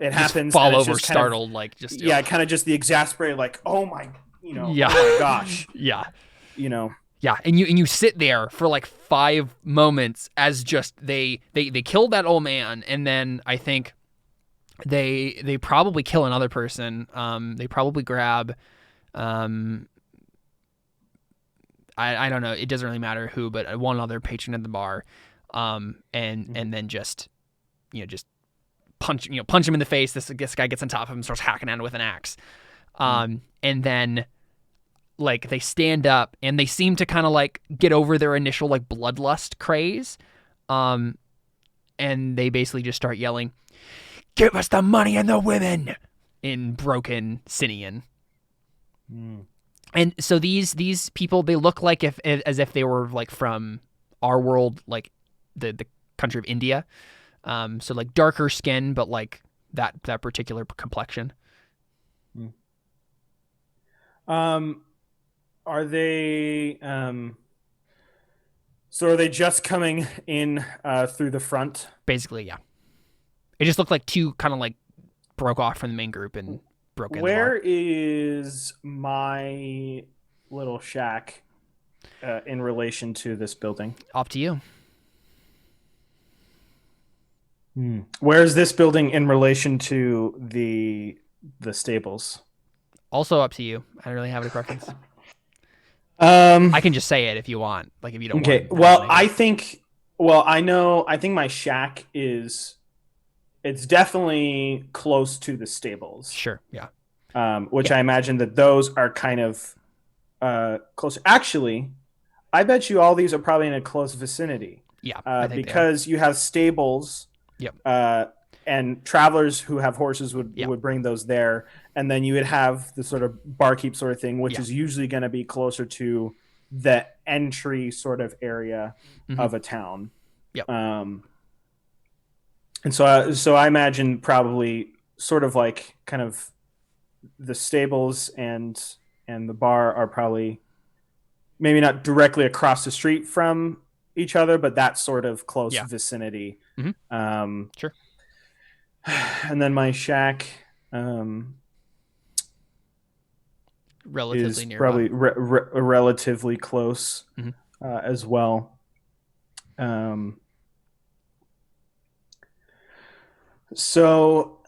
it happens, fall over, startled, kind of just the exasperated, like oh my, yeah. Oh my gosh, yeah, yeah, and you sit there for like 5 moments as just they killed that old man, and then I think they probably kill another person. They probably grab. I don't know. It doesn't really matter who, but one other patron at the bar, and then just punch him in the face. This guy gets on top of him, starts hacking at him with an axe, and then like they stand up and they seem to kind of like get over their initial like bloodlust craze. And they basically just start yelling, "Give us the money and the women," in broken Sinian. And so these people, they look like as if they were like from our world, like the country of India. So like darker skin, but like that particular complexion. Are they so are they just coming in through the front? Basically, yeah. It just looked like two kind of like broke off from the main group and broke in. Where is my little shack in relation to this building? Up to you. Where is this building in relation to the stables? Also up to you. I don't really have any preference. I can just say it if you want. Like if you don't want. Well, I think my shack is, it's definitely close to the stables. Sure. Yeah. Which I imagine that those are kind of close. Actually, I bet you all these are probably in a close vicinity. Yeah. Because you have stables. Yep. And travelers who have horses would bring those there, and then you would have the sort of barkeep sort of thing, which is usually going to be closer to the entry sort of area of a town. Yep. And so I imagine probably sort of like kind of the stables and the bar are probably maybe not directly across the street from each other, but that sort of close vicinity. Sure. And then my shack relatively is nearby. Probably relatively close as well. So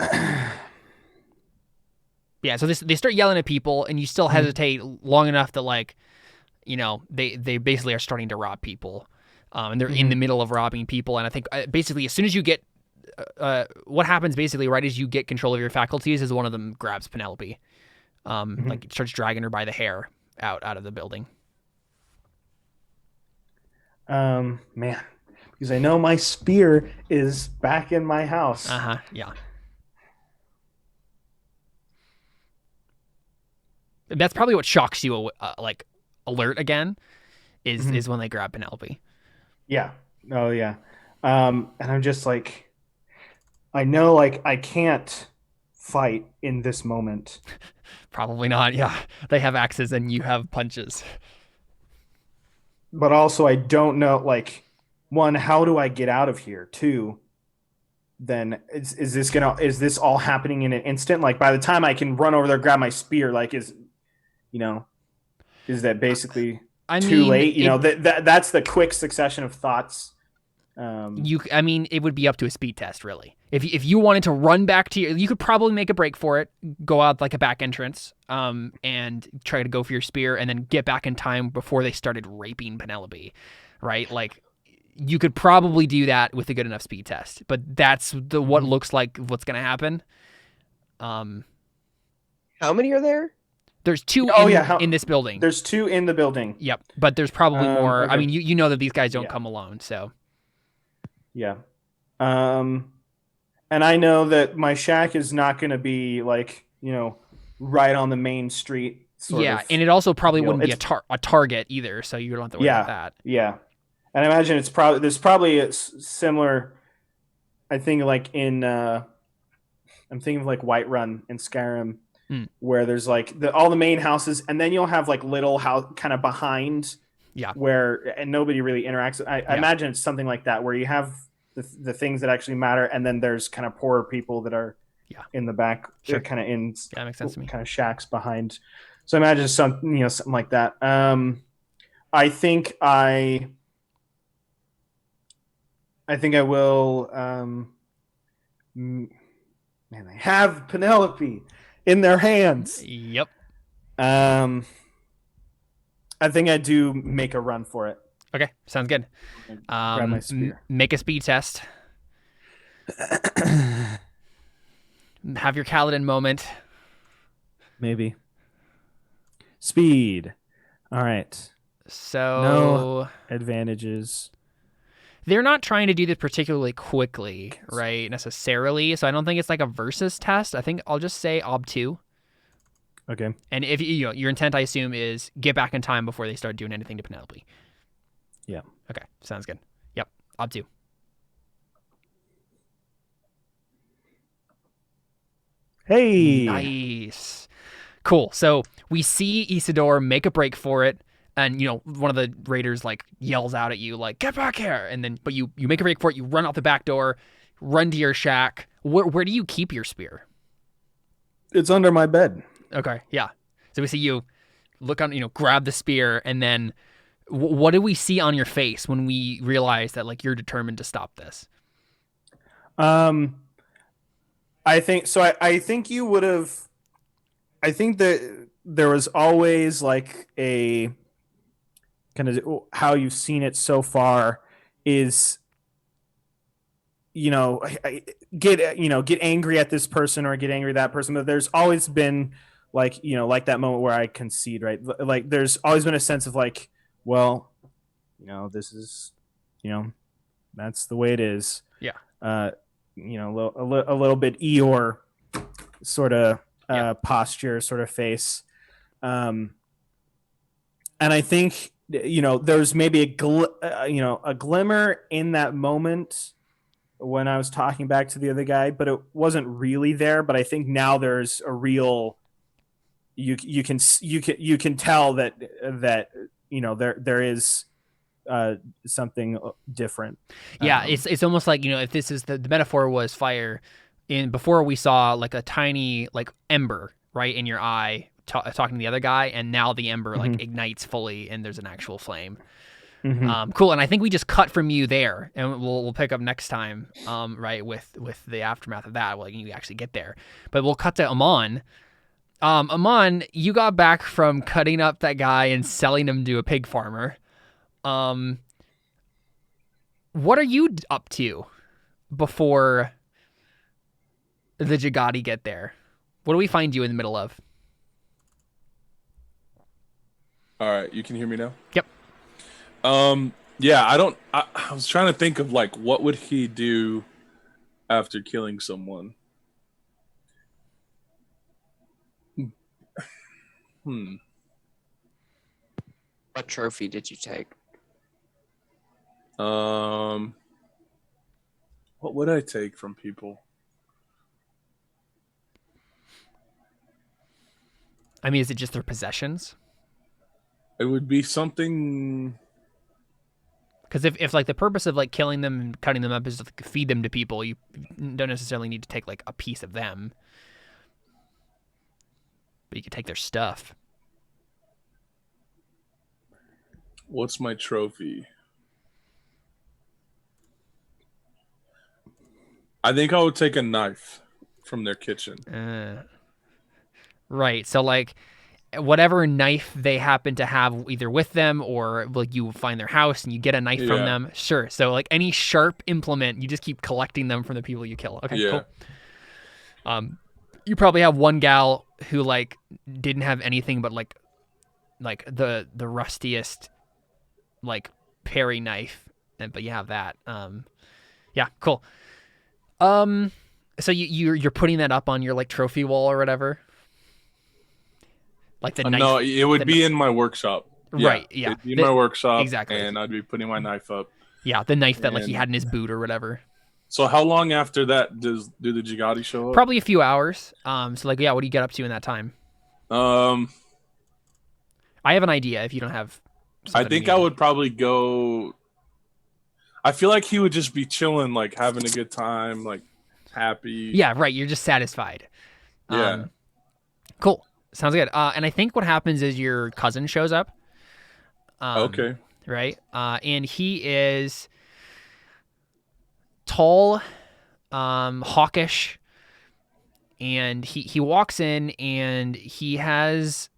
yeah, so they start yelling at people, and you still hesitate long enough that, like, you know, they basically are starting to rob people, and they're in the middle of robbing people. And I think basically as soon as you get what happens basically right as you get control of your faculties is one of them grabs Penelope, like starts dragging her by the hair out of the building. Man, because I know my spear is back in my house. Yeah. That's probably what shocks you, like alert again, is when they grab Penelope. Yeah. Oh yeah. And I'm just like, I know, like, I can't fight in this moment. Probably not. Yeah, they have axes and you have punches. But also, I don't know. Like, one, how do I get out of here? Two, then is this all happening in an instant? Like, by the time I can run over there, grab my spear, like, is that basically too late? That's the quick succession of thoughts. It would be up to a speed test, really. If you wanted to run back to you could probably make a break for it, go out like a back entrance, and try to go for your spear, and then get back in time before they started raping Penelope, right? Like, you could probably do that with a good enough speed test, but that's what looks like what's going to happen. How many are there? There's two in this building. There's two in the building. Yep, but there's probably more. Okay. I mean, you know that these guys don't come alone, so. Yeah. And I know that my shack is not going to be like, right on the main street. And it also probably wouldn't be a target either, so you don't have to worry about that. Yeah. And I imagine there's probably a similar, I think, like in, I'm thinking of like Whiterun in Skyrim, where there's like all the main houses, and then you'll have like little house kind of behind, and nobody really interacts. I imagine it's something like that, where you have the things that actually matter, and then there's kind of poorer people that are in the back, kind of in makes sense to me. Kind of shacks behind. So I imagine something like that. I think I will. Man, they have Penelope in their hands. Yep. I think I do make a run for it. Okay, sounds good. Grab my spear. Make a speed test. Have your Kaladin moment. Maybe. Speed. All right. So no advantages. They're not trying to do this particularly quickly, right? Necessarily. So I don't think it's like a versus test. I think I'll just say ob2. Okay. And if your intent, I assume, is get back in time before they start doing anything to Penelope. Yeah. Okay. Sounds good. Yep. ob2. Hey. Nice. Cool. So we see Isidore make a break for it. And, one of the raiders, like, yells out at you, like, get back here. And then, but you make a break for it. You run out the back door, run to your shack. Where do you keep your spear? It's under my bed. Okay. Yeah. So we see you look on, grab the spear. And then what do we see on your face when we realize that, like, you're determined to stop this? I think so. I think you would have. I think that there was always like a kind of how you've seen it so far is, get angry at this person or get angry at that person. But there's always been like that moment where I concede, right? Like there's always been a sense of like, well, this is, that's the way it is. Yeah. A little bit Eeyore sort of posture, sort of face. And I think, there's maybe a glimmer in that moment when I was talking back to the other guy, but it wasn't really there. But I think now there's a real, you can tell that there is something different. Yeah, it's almost like, if this is the metaphor was fire, before we saw like a tiny like ember right in your eye talking to the other guy, and now the ember like ignites fully and there's an actual flame. Cool. And I think we just cut from you there, and we'll pick up next time, right, with the aftermath of that. Well, you actually get there, but we'll cut to Amon. Amon, you got back from cutting up that guy and selling him to a pig farmer. What are you up to before the Jagadi get there? What do we find you in the middle of? All right, you can hear me now? Yep. Yeah, I was trying to think of like what would he do after killing someone. What trophy did you take? What would I take from people? I mean, is it just their possessions? It would be something. Because if like the purpose of like killing them and cutting them up is to feed them to people, you don't necessarily need to take like a piece of them. But you could take their stuff. What's my trophy? I think I would take a knife from their kitchen. Right. So like whatever knife they happen to have either with them, or like you find their house and you get a knife from them. Sure. So like any sharp implement, you just keep collecting them from the people you kill. Okay, cool. You probably have one gal who like didn't have anything but like the rustiest like Perry knife, but you have that. Yeah, cool. So you're putting that up on your like trophy wall or whatever. Like the knife. No, it would be in my workshop. Right. Yeah. It'd be in my workshop. Exactly. And I'd be putting my knife up. Yeah, the knife that like he had in his boot or whatever. So how long after that do the Jagadi show up? Probably a few hours. So like, yeah, what do you get up to in that time? I have an idea if you don't have. I think I would probably go. I feel like he would just be chilling, like having a good time, like happy. Yeah, right. You're just satisfied. Yeah. Cool. Sounds good. And I think what happens is your cousin shows up. Okay. Right. And he is tall, hawkish, and he walks in and he has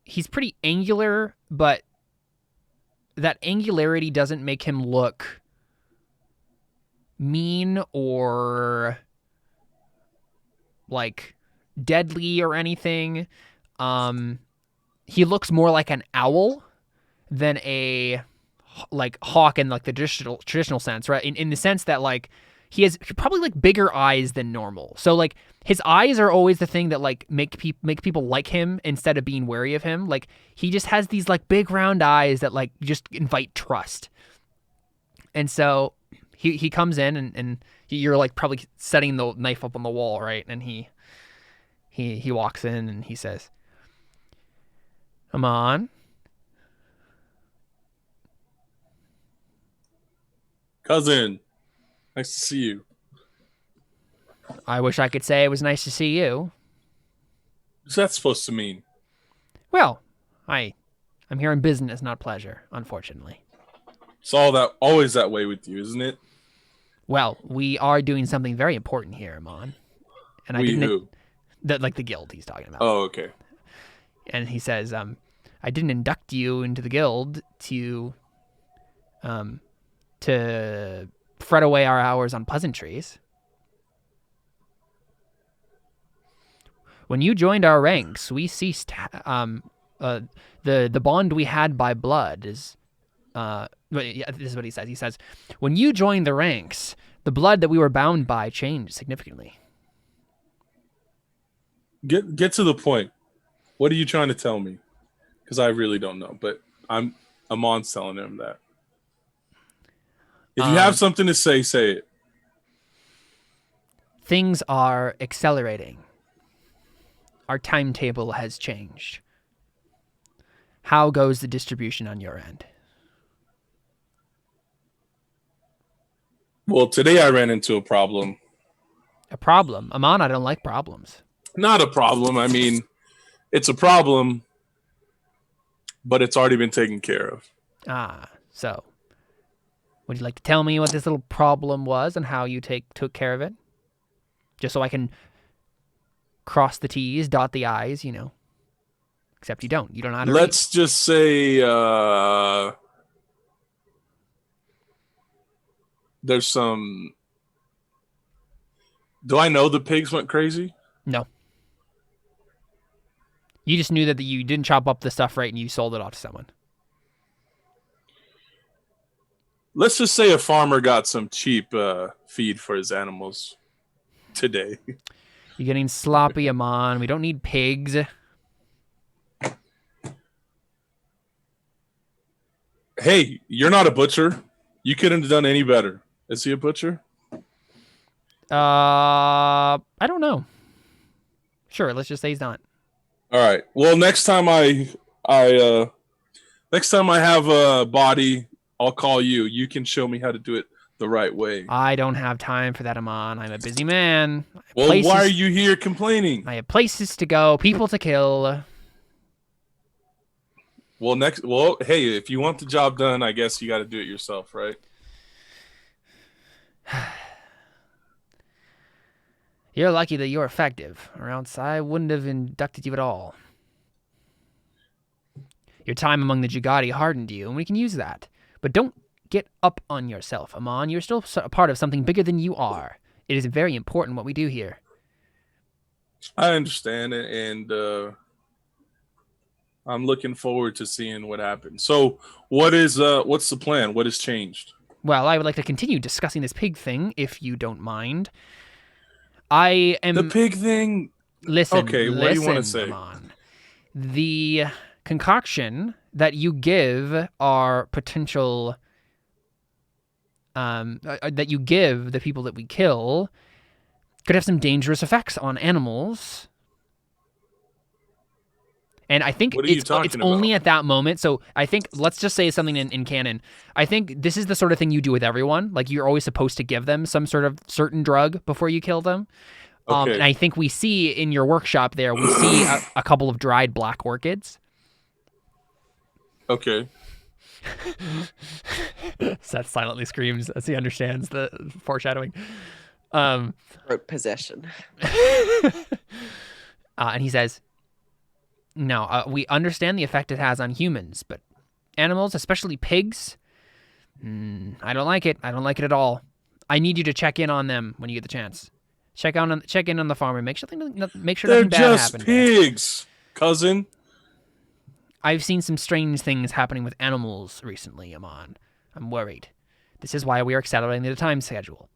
he's pretty angular, but that angularity doesn't make him look mean or like deadly or anything. He looks more like an owl than a like hawk in like the traditional sense, right? In the sense that like he has probably like bigger eyes than normal. So like his eyes are always the thing that like make people like him instead of being wary of him. Like he just has these like big round eyes that like just invite trust. And so he comes in and you're like probably setting the knife up on the wall, right? And he walks in and he says, "Come on." Cousin, nice to see you. I wish I could say it was nice to see you. What's that supposed to mean? Well, I'm here on business, not pleasure, unfortunately. It's always that way with you, isn't it? Well, we are doing something very important here, Amon. And who? Like the guild he's talking about. Oh, okay. And he says, I didn't induct you into the guild to fret away our hours on pleasantries. When you joined our ranks, we ceased the bond we had by blood is this is what he says. He says, when you joined the ranks, the blood that we were bound by changed significantly. Get to the point. What are you trying to tell me? Because I really don't know, but Amon's telling him that. If you have something to say it. Things are accelerating. Our timetable has changed. How goes the distribution on your end? Well, today I ran into a problem. A problem? Amon, I don't like problems. Not a problem. I mean, it's a problem, but it's already been taken care of. So would you like to tell me what this little problem was and how you took care of it? Just so I can cross the T's, dot the I's, you know. Except you don't. You don't know how to Let's just say there's some... Do I know the pigs went crazy? No. You just knew that you didn't chop up the stuff right and you sold it off to someone. Let's just say a farmer got some cheap feed for his animals today. You're getting sloppy, Amon. We don't need pigs. Hey, you're not a butcher. You couldn't have done any better. Is he a butcher? I don't know. Sure, let's just say he's not. All right. Well, next time I have a body, I'll call you. You can show me how to do it the right way. I don't have time for that, Amon. I'm a busy man. Well, why are you here complaining? I have places to go, people to kill. Well, hey, if you want the job done, I guess you got to do it yourself, right? You're lucky that you're effective, or else I wouldn't have inducted you at all. Your time among the Jagadi hardened you, and we can use that. But don't get up on yourself, Amon. You're still a part of something bigger than you are. It is very important what we do here. I understand it, and I'm looking forward to seeing what happens. So, what's the plan? What has changed? Well, I would like to continue discussing this pig thing, if you don't mind. I am... The pig thing? Listen, okay, what do you want to say? Amon. The concoction that you give our potential... that you give the people that we kill could have some dangerous effects on animals. And I think it's only at that moment. So I think, let's just say something in canon. I think this is the sort of thing you do with everyone. Like, you're always supposed to give them some sort of certain drug before you kill them. Okay. And I think we see in your workshop there, we see a couple of dried black orchids. Okay. Seth silently screams as he understands the foreshadowing. Possession. And he says, no, we understand the effect it has on humans, but animals, especially pigs, I don't like it. I don't like it at all. I need you to check in on them when you get the chance. Check in on the farm and make sure nothing bad They're just happened. pigs, cousin. I've seen some strange things happening with animals recently, Amon. I'm worried. This is why we are accelerating the time schedule.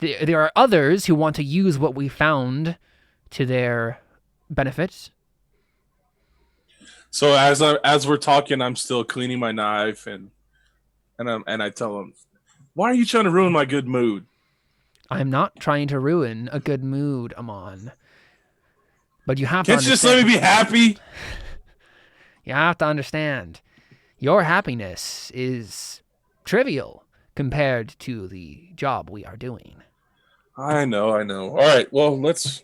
There are others who want to use what we found to their benefit. So as we're talking, I'm still cleaning my knife, and I tell him, "Why are you trying to ruin my good mood?" I'm not trying to ruin a good mood, Amon. But you have Can't to you just let me be happy? You have to understand, your happiness is trivial compared to the job we are doing. I know. All right, well, let's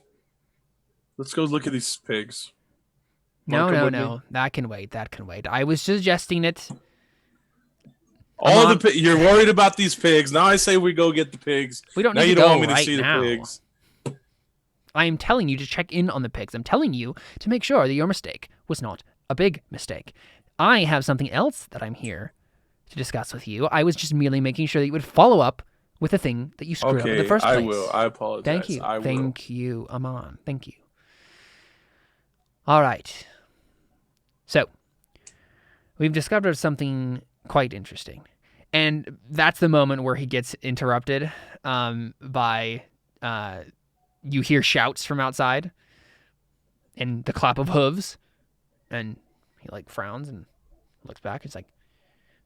go look at these pigs. No. That can wait. I was suggesting it. You're worried about these pigs. Now I say we go get the pigs. We don't now need you to don't go want me to right see now. the pigs. I am telling you to check in on the pigs. I'm telling you to make sure that your mistake was not a big mistake. I have something else that I'm here to discuss with you. I was just merely making sure that you would follow up with the thing that you screwed up in the first place. I will. I apologize. Thank you. I will. Thank you, Amon. Thank you. All right. So, we've discovered something quite interesting. And that's the moment where he gets interrupted by... you hear shouts from outside and the clap of hooves, and he frowns and looks back. It's like,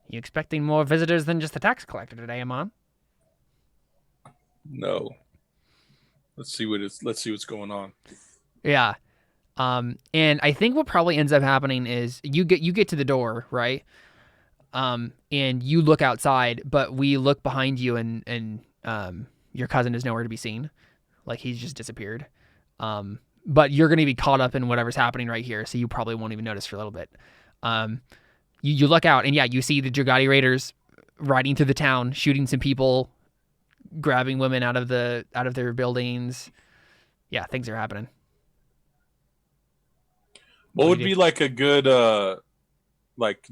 you expecting more visitors than just the tax collector today, Amon? No. Let's see what's going on. Yeah. And I think what probably ends up happening is you get to the door, right? And you look outside, but we look behind you and your cousin is nowhere to be seen. He's just disappeared. But you're going to be caught up in whatever's happening right here, so you probably won't even notice for a little bit. You look out, and yeah, you see the Jagadi raiders riding through the town, shooting some people, grabbing women out of their buildings. Yeah, things are happening. What would be a good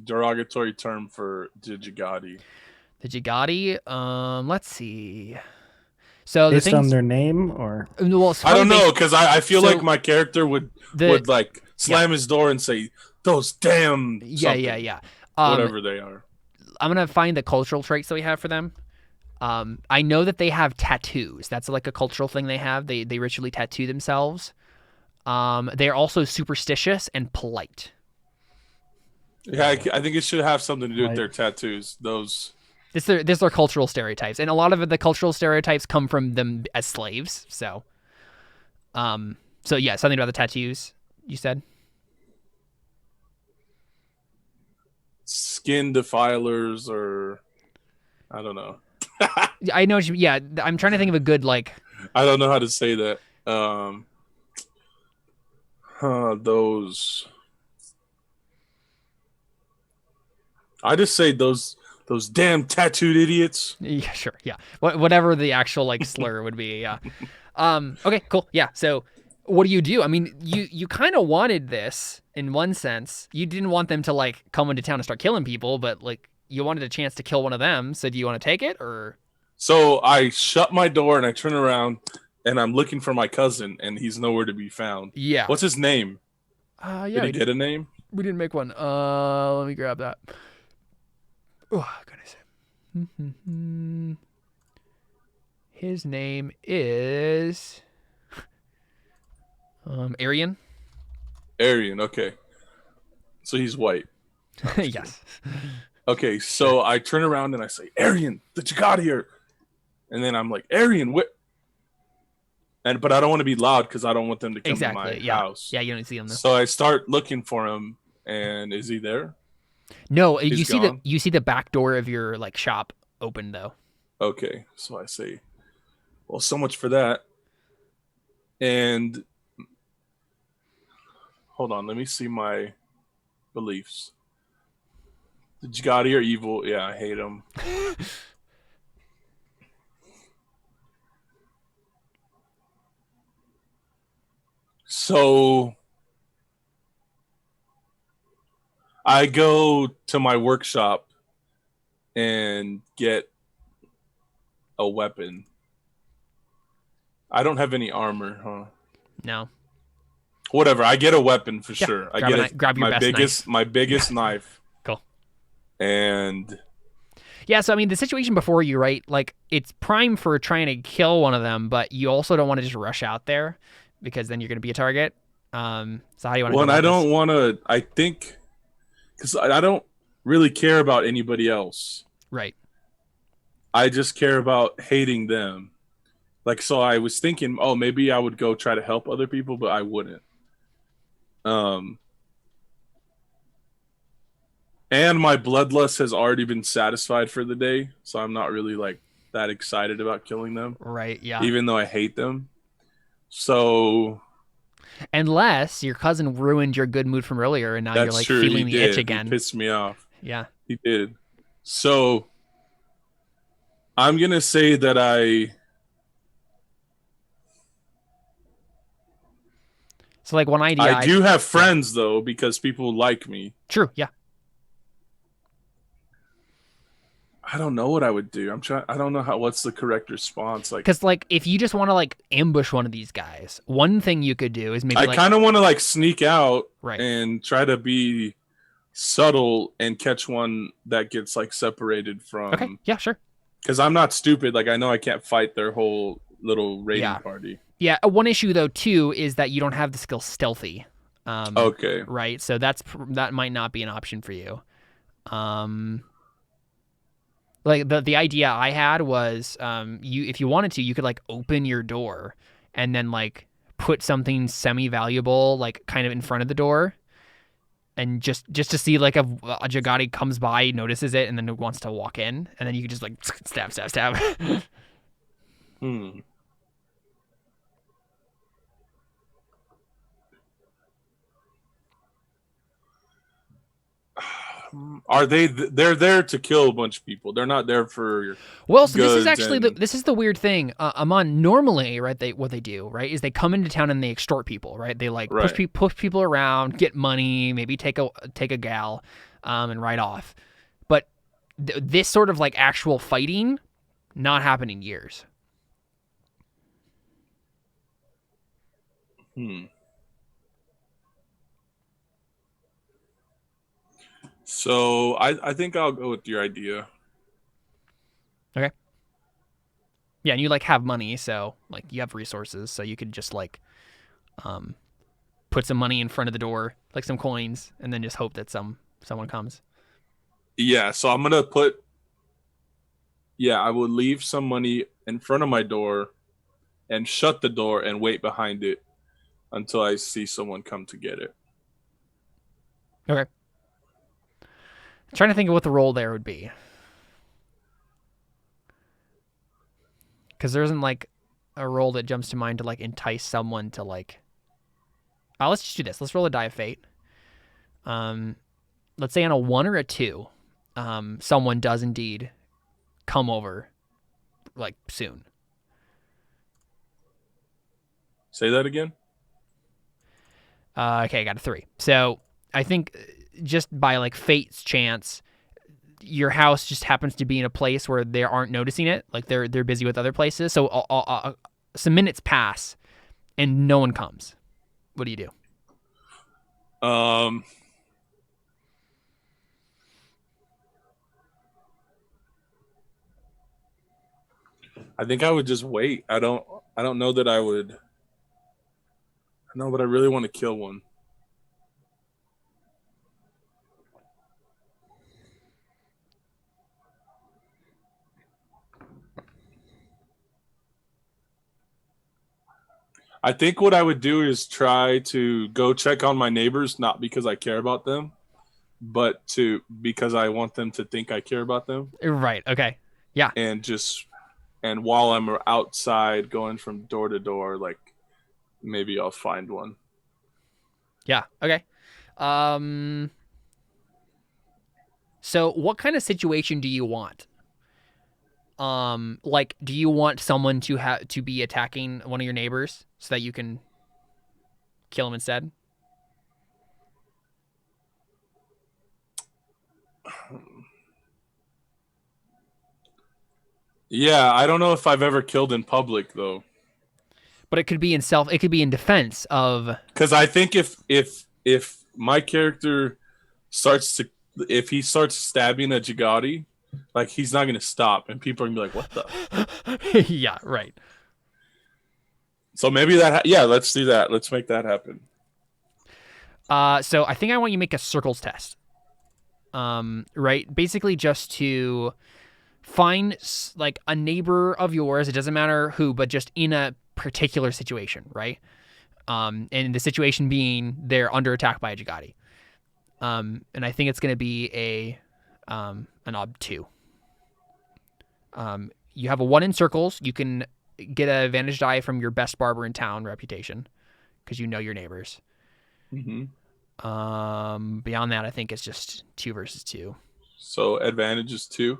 derogatory term for the Jagadi? The Jagadi, let's see. So based on their name, or well, I don't know, because I feel like my character would slam his door and say, "Those damn yeah whatever they are." I'm gonna find the cultural traits that we have for them. I know that they have tattoos. That's a cultural thing they have. They ritually tattoo themselves. They are also superstitious and polite. Yeah, I think it should have something to do with their tattoos. These are their cultural stereotypes, and a lot of the cultural stereotypes come from them as slaves. So yeah, something about the tattoos. You said skin defilers, or I don't know. I know. Yeah, I'm trying to think of a good I don't know how to say that. Those. I just say those damn tattooed idiots. Yeah, sure. Yeah. Whatever the actual slur would be. Yeah. Okay, cool. Yeah. So what do? I mean, you kind of wanted this in one sense. You didn't want them to come into town and start killing people, but you wanted a chance to kill one of them. So do you want to take it, or? So I shut my door and I turn around and I'm looking for my cousin and he's nowhere to be found. Yeah. What's his name? Yeah. Did he get a name? We didn't make one. Let me grab that. Oh, goodness. His name is Arian. Arian, okay. So he's white. Yes. Okay, so I turn around and I say, Arian, the Jagadi here. And then I'm like, Arian, what? But I don't want to be loud because I don't want them to come to my house. Yeah, you don't see him though. So I start looking for him, and is he there? No, you see the back door of your shop open though. Okay, so I say, well, so much for that. And hold on, let me see my beliefs. The Jagadi are evil. Yeah, I hate them. So I go to my workshop and get a weapon. I don't have any armor, huh? No. Whatever. I get a weapon for sure. I get grab your best knife. My biggest knife. Cool. And yeah, so I mean, the situation before you, right? Like, it's prime for trying to kill one of them, but you also don't want to just rush out there because then you're going to be a target. So how do you want to? Well, and I don't want to. I think because I don't really care about anybody else. Right. I just care about hating them. Like, so I was thinking, oh, maybe I would go try to help other people, but I wouldn't. And my bloodlust has already been satisfied for the day, so I'm not really like that excited about killing them. Right, yeah. Even though I hate them. So unless your cousin ruined your good mood from earlier and now you're like feeling the itch again. He pissed me off. Yeah. He did. So I'm going to say that So like one idea. I do have friends though, because people like me. True, yeah. I don't know what I would do. I don't know what's the correct response. Like, because like if you just want to like ambush one of these guys, one thing you could do is maybe I kind of want to like sneak out right. and try to be subtle and catch one that gets like separated from. Okay, yeah, sure. Because I'm not stupid. Like I know I can't fight their whole little raiding party. Yeah, one issue though too is that you don't have the skill stealthy. Okay. Right, so that might not be an option for you. Like the idea I had was, if you wanted to, you could like open your door and then like put something semi-valuable like kind of in front of the door, and just to see like a Jagadi comes by, notices it, and then wants to walk in, and then you could just like stab. Are they're there to kill a bunch of people? They're not there for well, so this is actually this is the weird thing, Amon. Normally, right, what they do, right, is they come into town and they extort people, right? They like push people around, get money, maybe take a gal, and ride off. But this sort of like actual fighting, not happened in years. So I think I'll go with your idea. Okay. Yeah, and you like have money, so like you have resources, so you could just like put some money in front of the door, like some coins, and then just hope that someone comes. Yeah, so I'm gonna I will leave some money in front of my door and shut the door and wait behind it until I see someone come to get it. Okay. I'm trying to think of what the role there would be. Because there isn't like a role that jumps to mind to like entice someone to like. Let's just do this. Let's roll a die of fate. Let's say on a 1 or a 2, someone does indeed come over, like soon. Say that again. Okay, I got a 3. So I think just by like fate's chance, your house just happens to be in a place where they aren't noticing it. Like they're busy with other places. So some minutes pass and no one comes. What do you do? I think I would just wait. I don't know that I would. No, but I really want to kill one. I think what I would do is try to go check on my neighbors, not because I care about them, but because I want them to think I care about them. Right. Okay. Yeah. And while I'm outside going from door to door, like maybe I'll find one. Yeah. Okay. So what kind of situation do you want? Like, do you want someone to be attacking one of your neighbors so that you can kill him instead? Yeah, I don't know if I've ever killed in public though. But it could be it could be in defense of. Because I think if my character if he starts stabbing a Jagadi, like he's not gonna stop, and people are gonna be like, "What the?" Yeah, right. So maybe let's do that. Let's make that happen. So I think I want you to make a circles test. Right? Basically just to find like a neighbor of yours, it doesn't matter who, but just in a particular situation, right? And the situation being they're under attack by a Jagadi. And I think it's going to be an ob 2. You have a 1 in circles. You can get an advantage die from your best barber in town reputation because you know your neighbors. Mm-hmm. Beyond that, I think it's just 2 versus 2. So advantage is 2.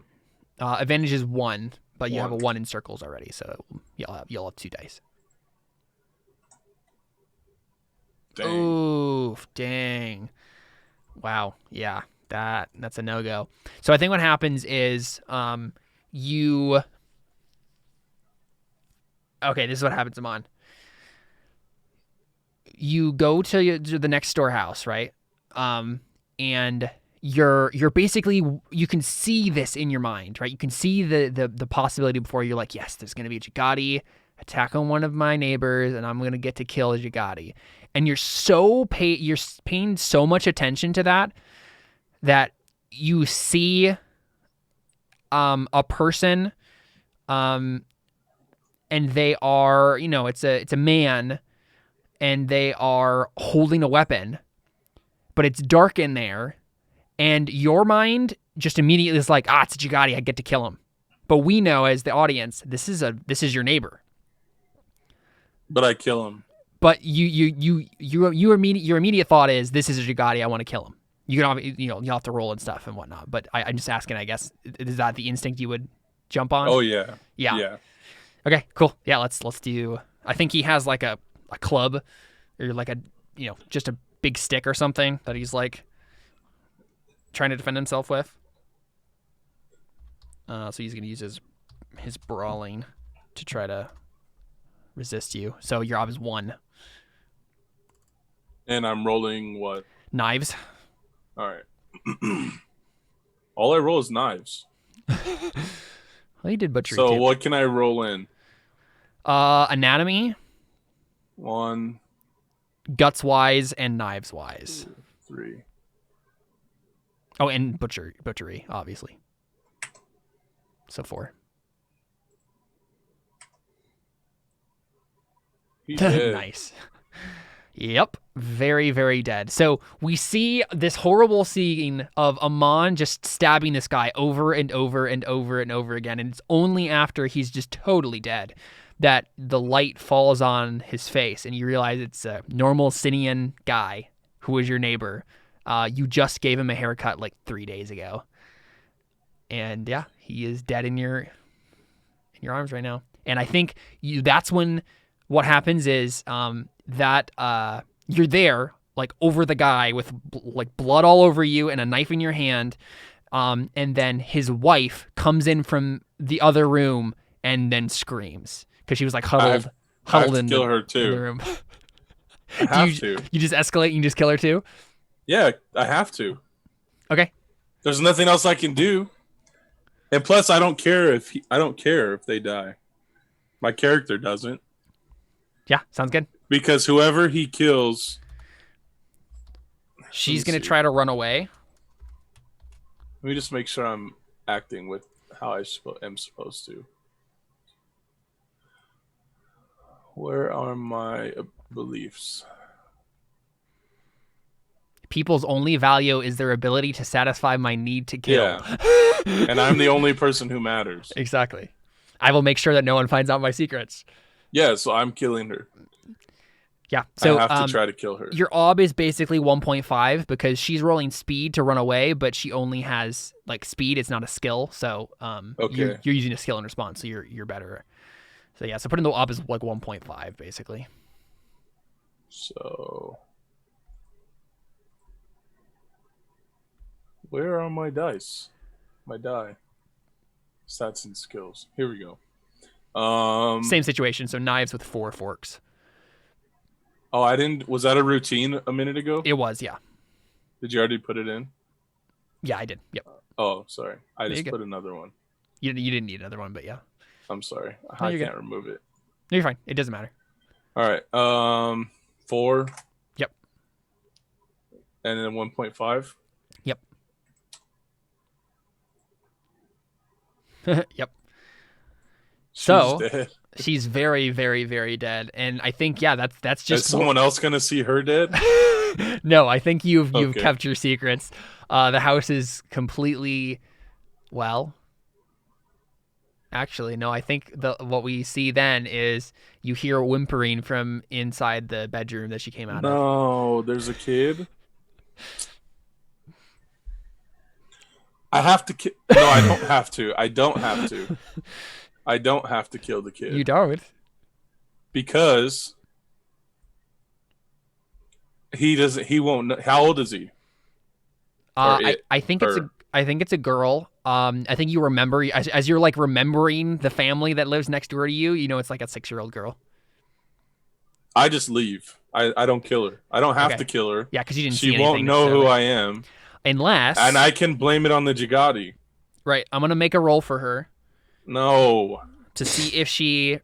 Advantage is 1, but you have a 1 in circles already, so you'll have 2 dice. Dang. Oof, dang. Wow, yeah, that's a no-go. So I think what happens is you. Okay, this is what happens, Amon. You go to the next storehouse, right? And you're basically, you can see this in your mind, right? You can see the possibility before you're like, yes, there's going to be a Jagadi attack on one of my neighbors, and I'm going to get to kill a Jagadi. And you're paying so much attention to that you see a person, and they are, it's a man, and they are holding a weapon, but it's dark in there, and your mind just immediately is like, it's a Jagadi, I get to kill him. But we know as the audience, this is your neighbor. But I kill him. But your immediate thought is, this is a Jagadi, I want to kill him. You can you'll have to roll and stuff and whatnot. But I'm just asking, I guess, is that the instinct you would jump on? Oh yeah. Yeah. Okay, cool. Yeah, let's do. I think he has like a club, or like just a big stick or something that he's like trying to defend himself with. So he's gonna use his brawling to try to resist you. So your ob is 1. And I'm rolling what? Knives. All right. All I roll is knives. Well, you did butchery. So too. what can I roll in? Anatomy. 1. Guts wise and knives wise. 3. Oh, and butchery, obviously. So 4. He's dead. Nice. Yep. Very, very dead. So we see this horrible scene of Amon just stabbing this guy over and over and over and over again. And it's only after he's just totally dead that the light falls on his face and you realize it's a normal Sinian guy who was your neighbor. You just gave him a haircut like 3 days ago. And yeah, he is dead in your arms right now. And I think that's when what happens is that you're there like over the guy with like blood all over you and a knife in your hand. And then his wife comes in from the other room and then screams because she was like huddled in kill her too. In the room. I have to. You just escalate and you just kill her too? Yeah, I have to. Okay. There's nothing else I can do. And plus, I don't care if they die. My character doesn't. Yeah, sounds good. Because whoever he kills, she's gonna try to run away. Let me just make sure I'm acting with how I am supposed to. Where are my beliefs? People's only value is their ability to satisfy my need to kill. Yeah. And I'm the only person who matters. Exactly. I will make sure that no one finds out my secrets. Yeah, so I'm killing her. Yeah. So I have to try to kill her. Your ob is basically 1.5 because she's rolling speed to run away, but she only has like speed. It's not a skill. So okay. You're using a skill in response, so you're better. So yeah, so putting the ob is like 1.5 basically. So where are my dice? My die. Stats and skills. Here we go. Same situation. So knives with 4 forks. Oh, I didn't. Was that a routine a minute ago? It was, yeah. Did you already put it in? Yeah, I did. Yep. Oh, sorry. I just put another one. You didn't need another one, but yeah. I'm sorry. No, I can't remove it. No, you're fine. It doesn't matter. All right. 4. Yep. And then 1.5. Yep. Yep. So dead. She's very, very, very dead, and I think that's just. Is someone else gonna see her dead? No, I think you've kept your secrets. The house is completely, well. Actually, no. I think what we see then is you hear whimpering from inside the bedroom that she came out of. No, there's a kid. I have to kill. No, I don't have to. I don't have to. I don't have to kill the kid. You don't? Because he doesn't. He won't know. How old is he? I think it's a girl. I think you remember as you're like remembering the family that lives next door to you. You know, it's like a 6-year-old girl. I just leave. I don't kill her. I don't have to kill her. Yeah, because you didn't see anything. She won't know who I am. Unless. And I can blame it on the Jagadi. Right. I'm going to make a roll for her. No. To see if she.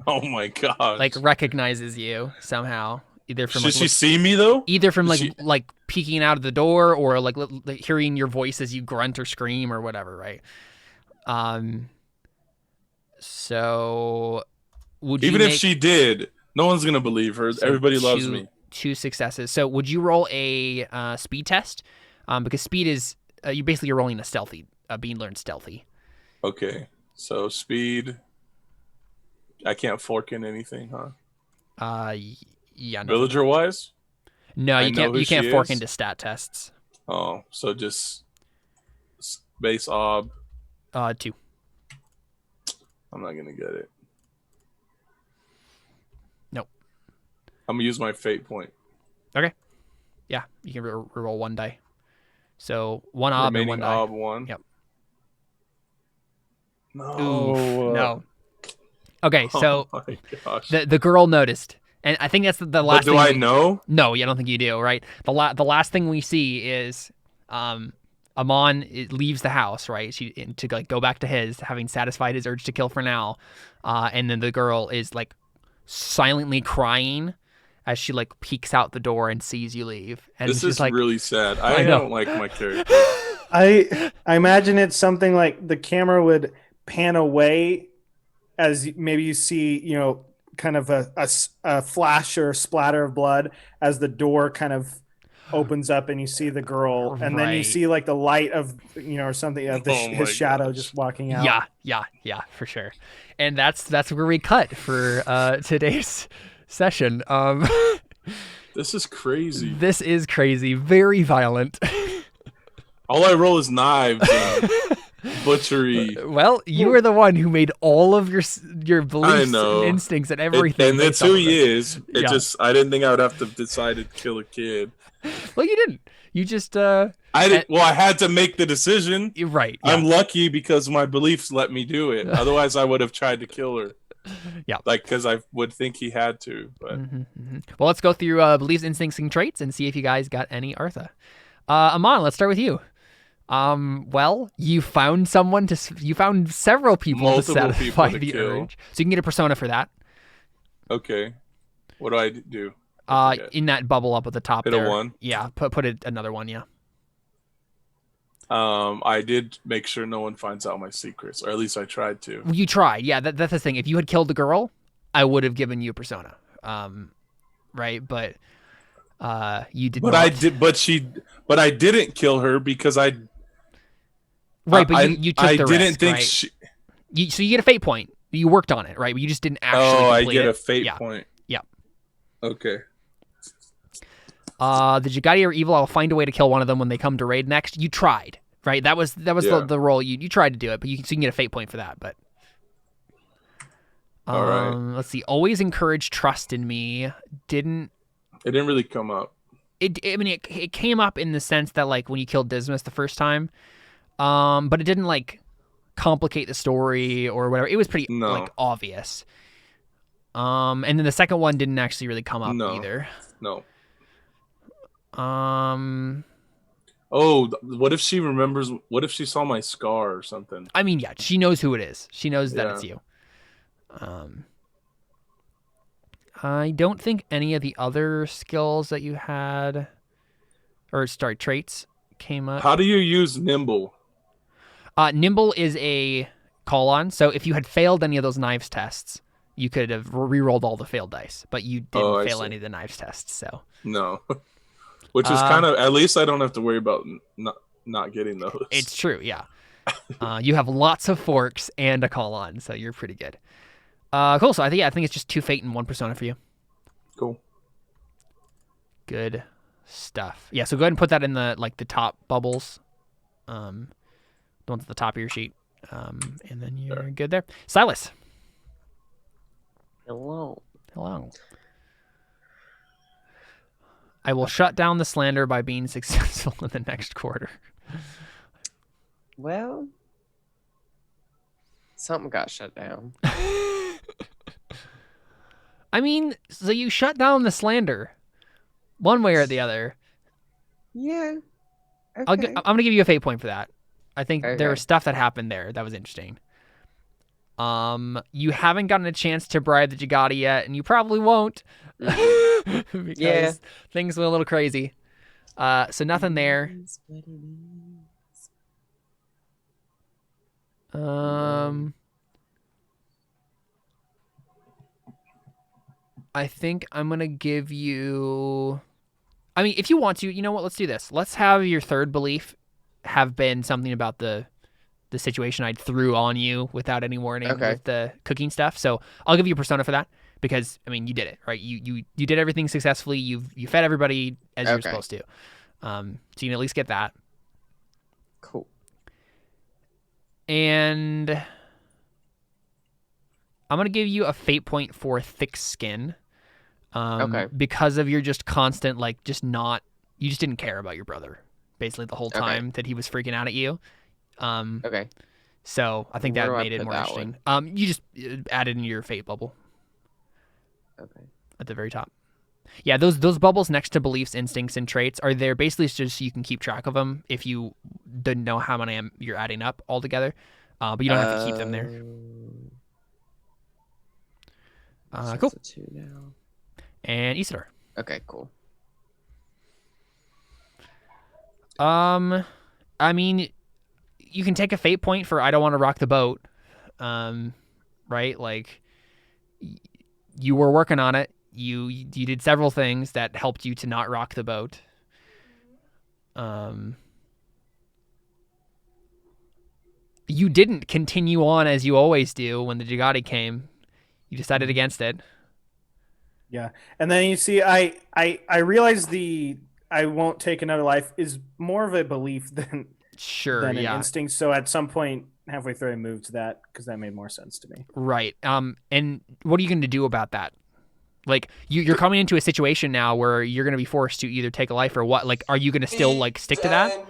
Oh my gosh. Like recognizes you somehow. Either from. Should she see me though? Either from like peeking out of the door or like hearing your voice as you grunt or scream or whatever, right? So. Would you even if she did, no one's going to believe her. So everybody loves me. 2 successes. So would you roll a speed test? Because speed is you're rolling a stealthy, being learned stealthy. Okay, so speed. I can't fork in anything, huh? Yeah. No. Villager wise. No, you can't. You can't fork into stat tests. Oh, so just base ob. 2. I'm not gonna get it. Nope. I'm gonna use my fate point. Okay. Yeah, you can reroll 1 die. So 1 ob and 1 die. Ob 1. Yep. No. Oof, no. Okay, so oh my gosh. the girl noticed, and I think that's the last. But do I know? No, I don't think you do. Right. The last thing we see is, Amon leaves the house. Right. To like go back to his, having satisfied his urge to kill for now, and then the girl is like silently crying as she like peeks out the door and sees you leave. And this is like, really sad. I don't like my character. I imagine it's something like the camera would pan away as maybe you see, kind of a flash or splatter of blood as the door kind of opens up and you see the girl, and then you see like the light of, or something of his shadow just walking out. Yeah, for sure. And that's where we cut for today's session. This is crazy. This is crazy. Very violent. All I roll is knives and butchery. Well, you were the one who made all of your beliefs and instincts and everything. And that's who he is. I didn't think I would have to decide to kill a kid. Well, you didn't. You just I had to make the decision. Right. Yeah. I'm lucky because my beliefs let me do it. Otherwise, I would have tried to kill her. Yeah. Like, because I would think he had to. But Well, let's go through beliefs, instincts, and traits and see if you guys got any Artha. Amon, let's start with you. Well, you found several people to satisfy the urge. So you can get a persona for that. Okay. What do I do? In that bubble up at the top hit there. A 1? Yeah, put it another one, yeah. I did make sure no one finds out my secrets, or at least I tried to. You tried, yeah. That's the thing. If you had killed the girl, I would have given you a persona. Right? But you did not. I did, but I didn't kill her because I. Right, but you took the risk. I didn't think right? So you get a fate point. You worked on it, right? But you just didn't actually complete I get a fate point. Yeah. Okay. The Jagadi are evil. I'll find a way to kill one of them when they come to raid next. You tried, right? That was the role you tried to do it, but so you can get a fate point for that. But all right. Let's see. Always encourage trust in me. It didn't really come up. It came up in the sense that like when you killed Dismas the first time, but it didn't like complicate the story or whatever. It was pretty like obvious. And then the second one didn't actually really come up either. No. Oh, what if she remembers? What if she saw my scar or something? I mean, yeah, she knows who it is. She knows that it's you. I don't think any of the other skills that you had, or sorry, traits came up. How do you use nimble? Nimble is a call-on. So if you had failed any of those knives tests, you could have re-rolled all the failed dice, but you didn't fail any of the knives tests. So no. Which is kind of, at least I don't have to worry about not getting those. It's true, yeah. You have lots of forks and a call on, so you're pretty good. Cool. So I think it's just 2 fate and 1 persona for you. Cool. Good stuff. Yeah. So go ahead and put that in the top bubbles, the ones at the top of your sheet, and then you're good there. Silas. Hello. I will shut down the slander by being successful in the next quarter. Well, something got shut down. I mean, so you shut down the slander one way or the other. Yeah. Okay. I'm going to give you a fate point for that. I think there was stuff that happened there that was interesting. You haven't gotten a chance to bribe the Jagadi yet, and you probably won't. Because things went a little crazy. So nothing there. I think I'm gonna give you. I mean, if you want to, you know what? Let's do this. Let's have your third belief have been something about the situation I threw on you without any warning with the cooking stuff. So I'll give you a persona for that because I mean you did it right. You did everything successfully. You fed everybody as you were supposed to. So you can at least get that. Cool. And I'm gonna give you a fate point for thick skin. Because of your just constant you just didn't care about your brother basically the whole time that he was freaking out at you. So I think that made it more interesting. You just added in your fate bubble. At the very top. Yeah, those bubbles next to beliefs, instincts, and traits are there basically just so you can keep track of them if you didn't know how many you're adding up all together. But you don't have to keep them there. Cool. 2 now. And Isidore. Okay, cool. I mean, you can take a fate point for I don't want to rock the boat. Right? Like, you were working on it. You did several things that helped you to not rock the boat. You didn't continue on as you always do when the Jagadi came. You decided against it. Yeah. And then you see, I realize the I won't take another life is more of a belief than an instinct. So at some point halfway through I moved to that because that made more sense to me. Right. And what are you going to do about that? Like you're coming into a situation now where you're going to be forced to either take a life or what? Like, are you going to still stick to that?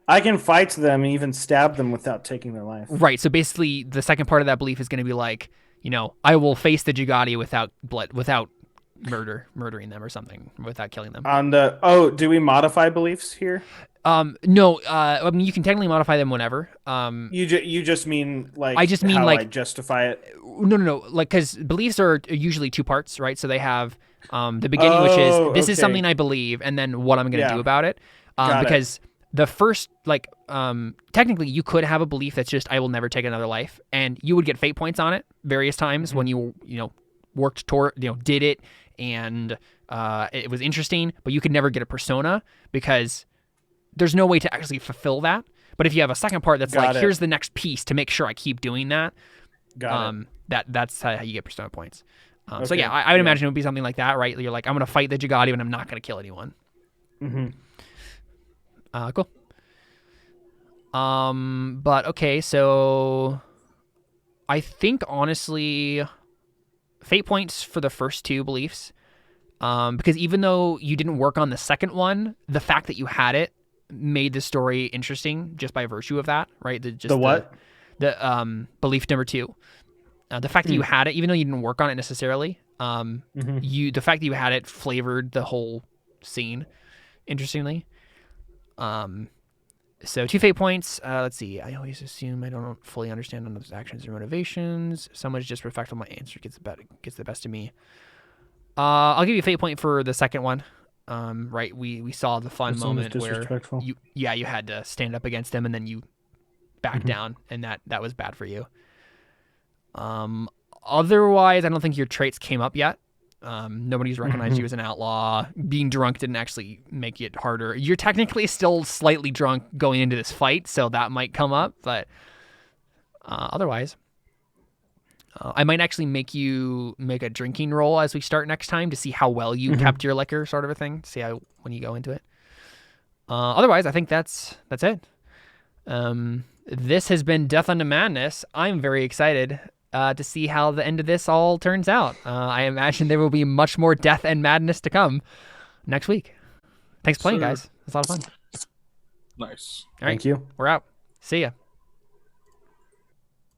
I can fight them and even stab them without taking their life. Right. So basically the second part of that belief is going to be like, I will face the Jagadi without murdering them or something, without killing them. Do we modify beliefs here? No. I mean, you can technically modify them whenever. You just mean like I just mean how like I justify it. No. Like because beliefs are usually 2 parts, right? So they have the beginning, which is this is something I believe, and then what I'm going to do about it. Because the first technically you could have a belief that's just I will never take another life, and you would get fate points on it various times when you worked toward did it, and it was interesting, but you could never get a persona because there's no way to actually fulfill that. But if you have a second part that's here's the next piece to make sure I keep doing that, that's how you get persona points. So yeah, I would imagine it would be something like that, right? You're like, I'm going to fight the Jagadi, but I'm not going to kill anyone. Cool. But okay, so I think honestly, fate points for the first 2 beliefs, because even though you didn't work on the second one, the fact that you had it made the story interesting just by virtue of that, right? The belief number 2, the fact that you had it, even though you didn't work on it necessarily, the fact that you had it flavored the whole scene. Interestingly, so 2 fate points. Let's see. I always assume I don't fully understand others' actions or motivations. So much disrespectful. My answer gets the best of me. I'll give you a fate point for the second one. Right, we saw the fun moment where you had to stand up against him and then you back down, and that was bad for you. Otherwise, I don't think your traits came up yet. Nobody's recognized you as an outlaw. Being drunk didn't actually make it harder. You're technically still slightly drunk going into this fight, so that might come up, but otherwise, I might actually make you make a drinking roll as we start next time to see how well you kept your liquor, sort of a thing. See how when you go into it. Otherwise, I think that's it. This has been Death Unto Madness. I'm very excited to see how the end of this all turns out. I imagine there will be much more death and madness to come next week. Thanks for playing, guys. It's a lot of fun. Nice. All right. Thank you. We're out. See ya.